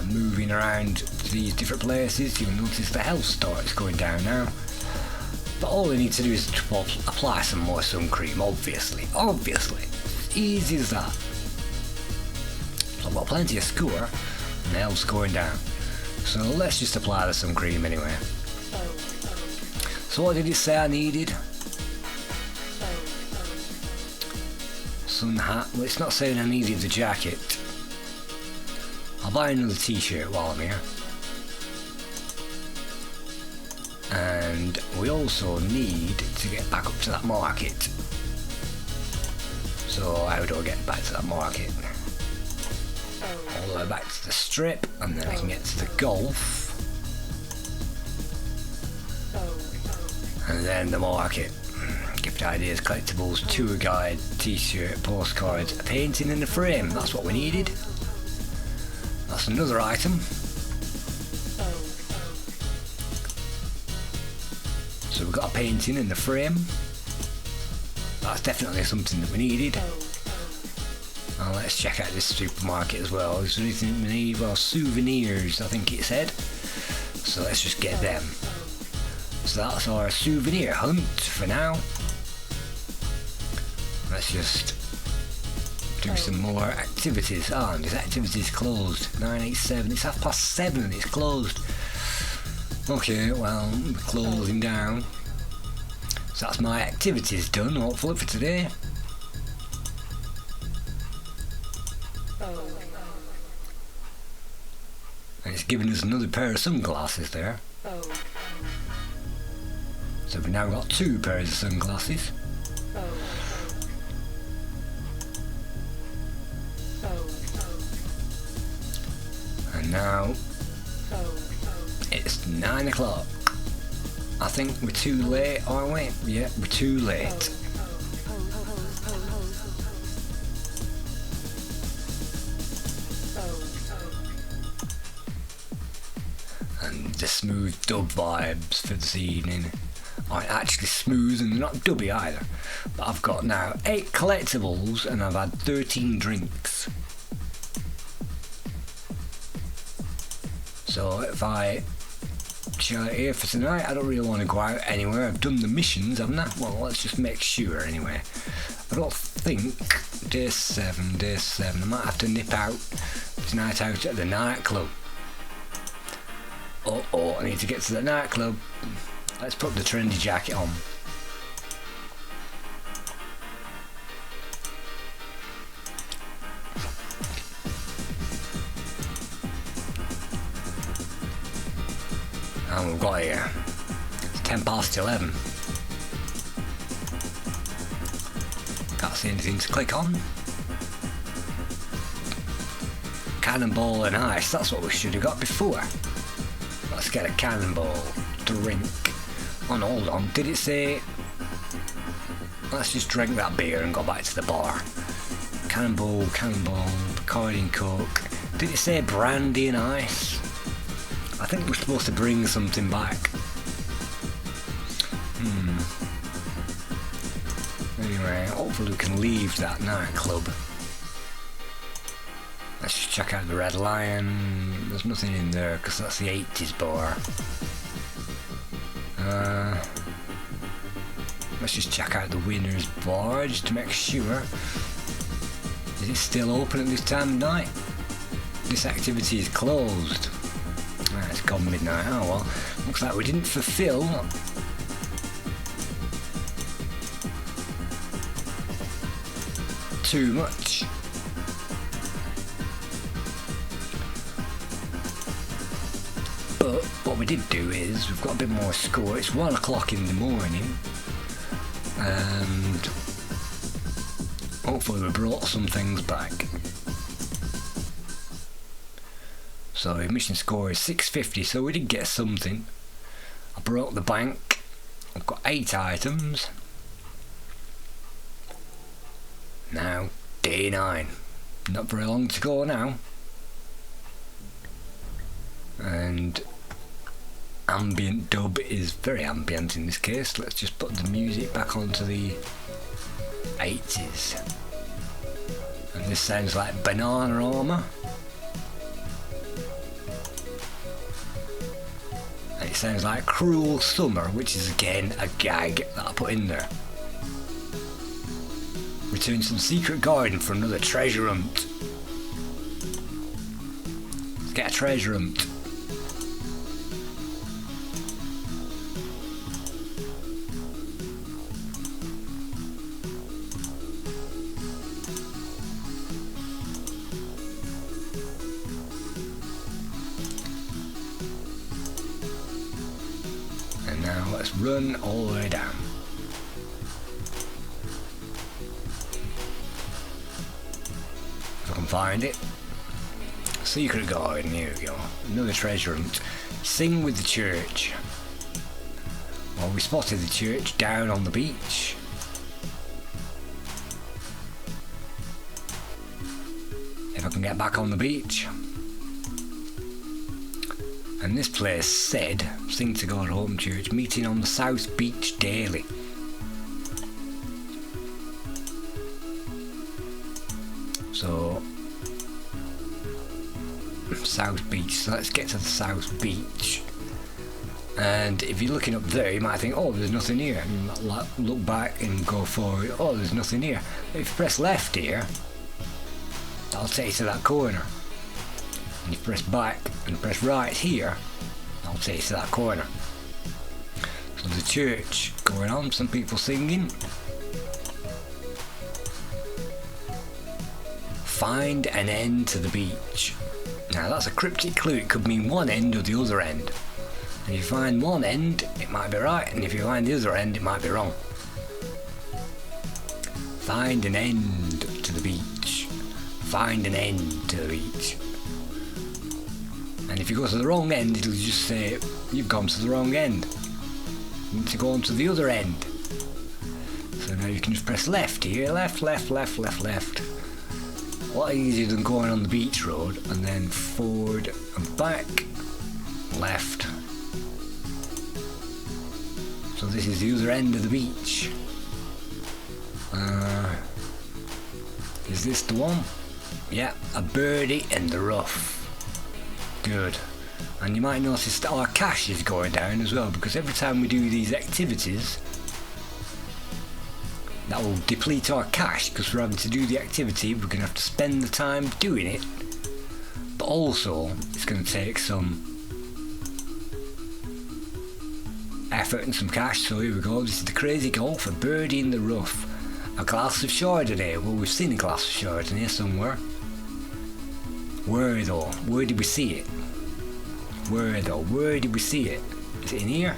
moving around to these different places, you'll notice the health starts going down now. But all they need to do is to apply some more sun cream, obviously. Easy as that. So I've got plenty of score and the health's going down. So let's just apply the sun cream anyway. So what did it say I needed? Sun hat. Well, it's not saying I needed the jacket. I'll buy another t-shirt while I'm here. And we also need to get back up to that market. So how do I get back to that market? All the way back to the strip, and then I can get to the golf. And then the market. Gift ideas, collectibles, tour guide, t-shirt, postcards, a painting in the frame. That's what we needed. That's another item. So we've got a painting in the frame. That's definitely something that we needed. And let's check out this supermarket as well. Is there anything we need? Well, souvenirs, I think it said. So let's just get them. So that's our souvenir hunt for now. Let's just do some more activities. And this activity's closed. 987. It's 7:30 and it's closed. Okay, well, we're closing down. So that's my activities done, hopefully, for today. And it's giving us another pair of sunglasses there. So we've now got 2 pairs of sunglasses. And now it's 9 o'clock. I think we're too late, aren't we? Yeah, we're too late. And the smooth dub vibes for this evening aren't actually smooth and they're not dubby either. But I've got now 8 collectibles and I've had 13 drinks. So if I chill out here for tonight, I don't really want to go out anywhere. I've done the missions, haven't I? Well, let's just make sure anyway. I don't think day 7. I might have to nip out tonight out at the nightclub. Oh, I need to get to the nightclub. Let's put the trendy jacket on. And we've got here, it's 11:10. Can't see anything to click on. Cannonball and ice, that's what we should have got before. Let's get a cannonball drink. Oh no, hold on, did it say... Let's just drink that beer and go back to the bar. Cannonball, Bacardi and Coke. Did it say brandy and ice? I think we're supposed to bring something back. Anyway, hopefully we can leave that nightclub. Let's just check out the Red Lion. There's nothing in there because that's the 80s bar. Let's just check out the Winner's Bar just to make sure. Is it still open at this time of night? This activity is closed. It's gone midnight. Oh well, looks like we didn't fulfill too much. But what we did do is we've got a bit more score. It's 1 o'clock in the morning, and hopefully we brought some things back. So mission score is 650, so we did get something. I broke the bank. I've got 8 items. Now, day 9. Not very long to go now. And ambient dub is very ambient in this case. Let's just put the music back onto the 80s. And this sounds like Banana Armour. And it sounds like Cruel Summer, which is again a gag that I put in there. Return to the secret garden for another treasure hunt. Let's get a treasure hunt. And now let's run all the way down. Find it. Secret garden, here we go. Another treasure hunt. Sing with the church. Well, we spotted the church down on the beach. If I can get back on the beach. And this place said, sing to God home church, meeting on the South Beach daily. So South Beach, so let's get to the South Beach. And if you're looking up there, you might think, oh, there's nothing here. And you might look back and go forward, oh, there's nothing here. If you press left here, that'll take you to that corner. And you press back and press right here, that'll take you to that corner. So the church going on, some people singing. Find an end to the beach. Now that's a cryptic clue. It could mean one end or the other end. And if you find one end, it might be right, and if you find the other end, it might be wrong. Find an end to the beach. Find an end to the beach. And if you go to the wrong end, it'll just say, you've gone to the wrong end. You need to go on to the other end. So now you can just press left here, left, left, left, left, left. A lot easier than going on the beach road, and then forward and back, left. So this is the other end of the beach. Is this the one? Yeah, a birdie in the rough. Good. And you might notice that our cash is going down as well, because every time we do these activities, that will deplete our cash, because we're having to do the activity, we're going to have to spend the time doing it, but also it's going to take some effort and some cash. So here we go, this is the crazy golf, a birdie in the rough, a glass of Chardonnay. Well, we've seen a glass of Chardonnay somewhere. Where though? Where did we see it? Where though? Where did we see it? Is it in here?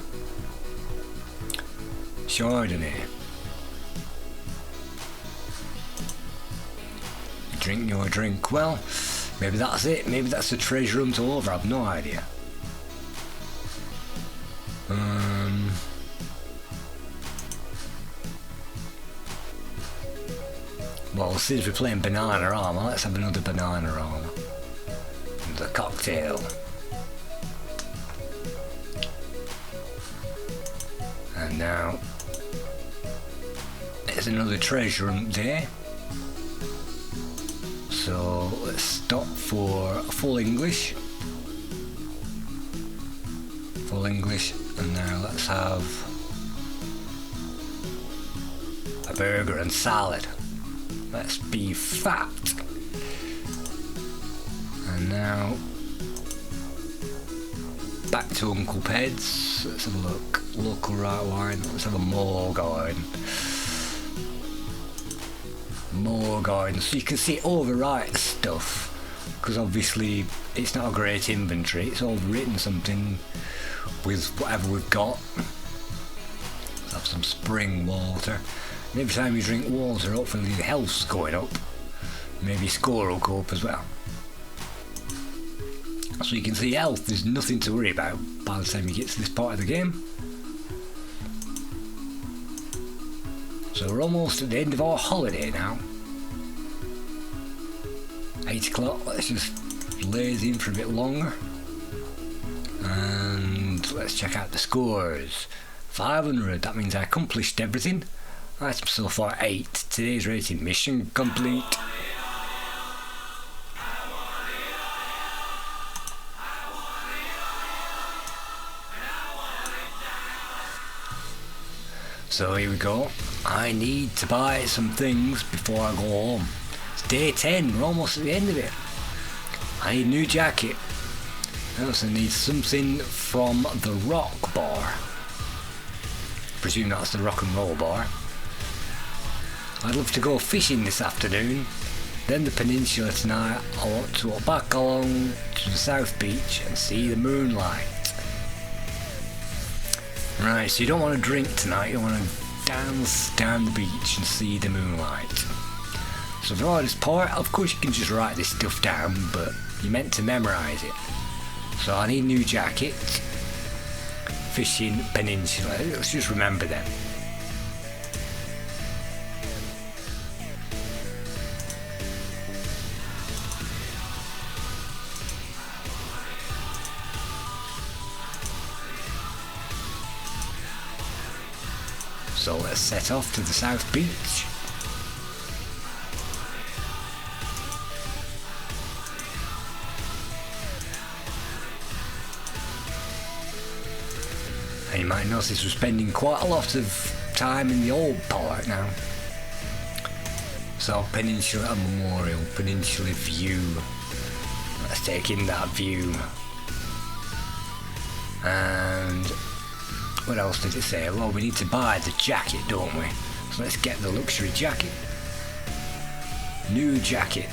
Chardonnay. Drink your drink. Well, Maybe that's it. Maybe that's the treasure hunt all over. I've no idea. Well, since we're playing banana armour, let's have another banana armour. The cocktail. And now there's another treasure hunt there. So let's stop for full English. Full English, and now let's have a burger and salad. Let's be fat. And now back to Uncle Ped's. Let's have a look. Local right wine. Let's have a more garden. More garden. So you can see overwrite stuff, because obviously it's not a great inventory. It's overwritten something with whatever we've got. Let's have some spring water. And every time you drink water, hopefully your health's going up. Maybe score will go up as well. So you can see health, there's nothing to worry about by the time you get to this part of the game. So we're almost at the end of our holiday now. 8 o'clock, let's just laze in for a bit longer. And let's check out the scores. 500, that means I accomplished everything. Item so far 8. Today's rating, mission complete. So here we go. I need to buy some things before I go home. It's day 10, we're almost at the end of it. I need a new jacket. I also need something from the rock bar. Presume that's the rock and roll bar. I'd love to go fishing this afternoon. Then the peninsula tonight. I want to walk back along to the south beach and see the moonlight. Right, so you don't want to drink tonight, you want to dance down the beach and see the moonlight. So for all this part, of course you can just write this stuff down, but you're meant to memorise it. So I need a new jacket. Fishing Peninsula, let's just remember them. So let's set off to the South Beach. And you might notice we're spending quite a lot of time in the old part now. So Peninsula Memorial, Peninsula View. Let's take in that view. And what else did it say? Well, we need to buy the jacket, don't we? So let's get the luxury jacket. New jacket.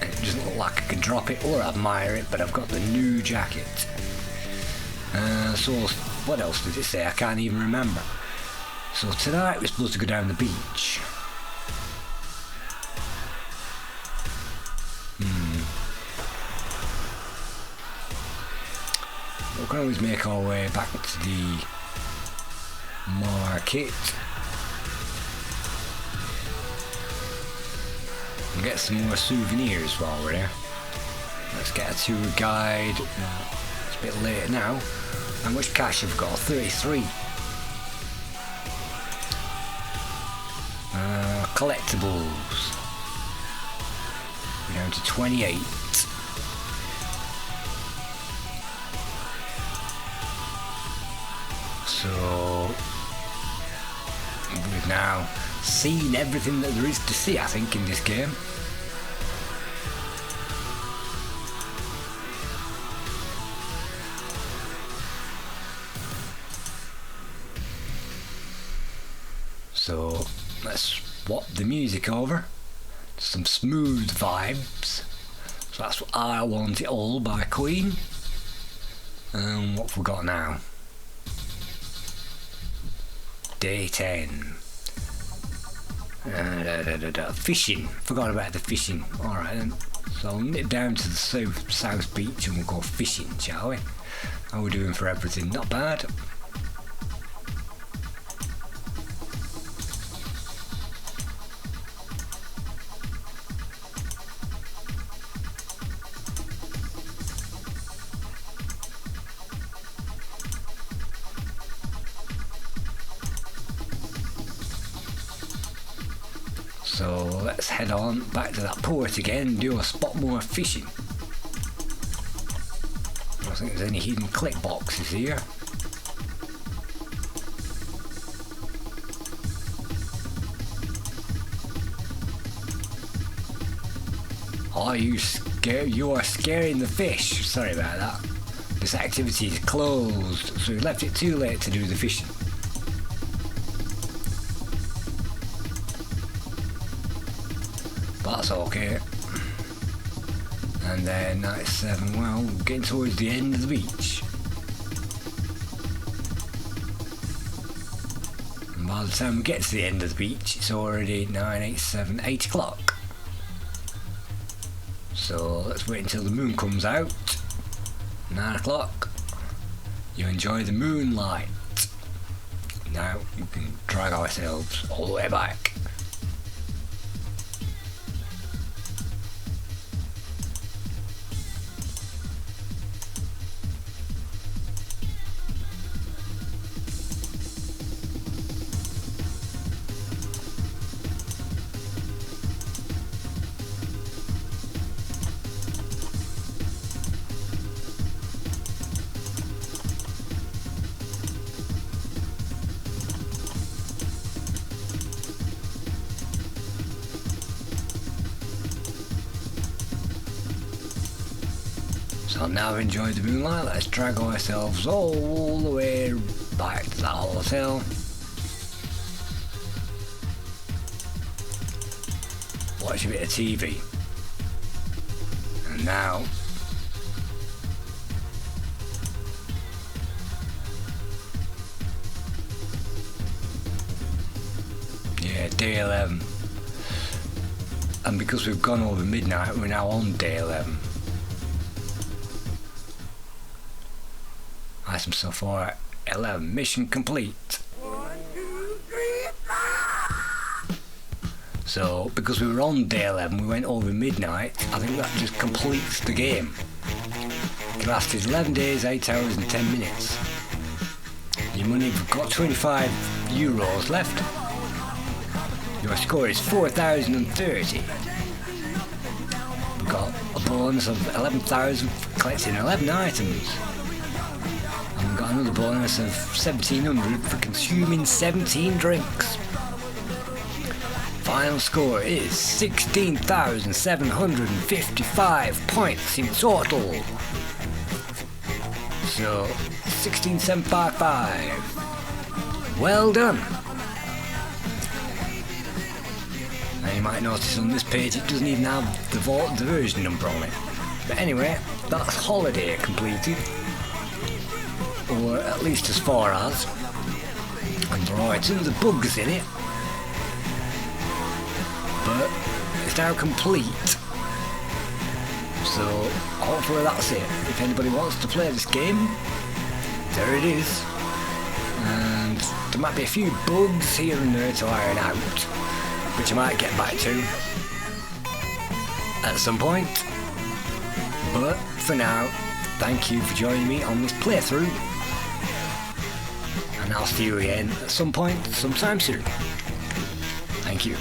And it doesn't look like I can drop it or admire it, but I've got the new jacket. So what else did it say? I can't even remember. So tonight we're supposed to go down the beach. We can always make our way back to the market and get some more souvenirs while we're there. Let's get a tour guide. It's a bit late now. How much cash have we got? 33. Collectibles. We're down to 28. So we've now seen everything that there is to see, I think, in this game. So let's swap the music over to some smooth vibes. So that's what I Want It All by Queen. And what have we got now? Day 10. Fishing. Forgot about the fishing. Alright then. So I'll nip down to the south beach and we'll go fishing, shall we? How are we doing for everything? Not bad. So let's head on back to that port again and do a spot more fishing. I don't think there's any hidden click boxes here. Oh, you are scaring the fish. Sorry about that. This activity is closed, so we left it too late to do the fishing. That's okay. And then 97, well, we're getting towards the end of the beach. And by the time we get to the end of the beach, it's already 9:87, 8 o'clock. So let's wait until the moon comes out. 9 o'clock. You enjoy the moonlight. Now you can drag ourselves all the way back. So now we've enjoyed the moonlight, let's drag ourselves all the way back to that hotel. Watch a bit of TV. And now yeah, day 11. And because we've gone over midnight, we're now on day 11. Item so far 11. Mission complete. 1, 2, 3, 4. So because we were on day 11, we went over midnight. I think that just completes the game. It lasted 11 days, 8 hours and 10 minutes. Your money, we've got 25 euros left. Your score is 4,030. We've got a bonus of 11,000 for collecting 11 items. And we've got another bonus of 1,700 for consuming 17 drinks. Final score is 16,755 points in total. So 16,755. Well done. And you might notice on this page it doesn't even have the version number on it. But anyway, that's holiday completed. Or at least as far as. And there are tons of bugs in it. But it's now complete. So hopefully that's it. If anybody wants to play this game, there it is. And there might be a few bugs here and there to iron out, which I might get back to at some point. But for now, thank you for joining me on this playthrough. And I'll see you again at some point, sometime soon. Thank you.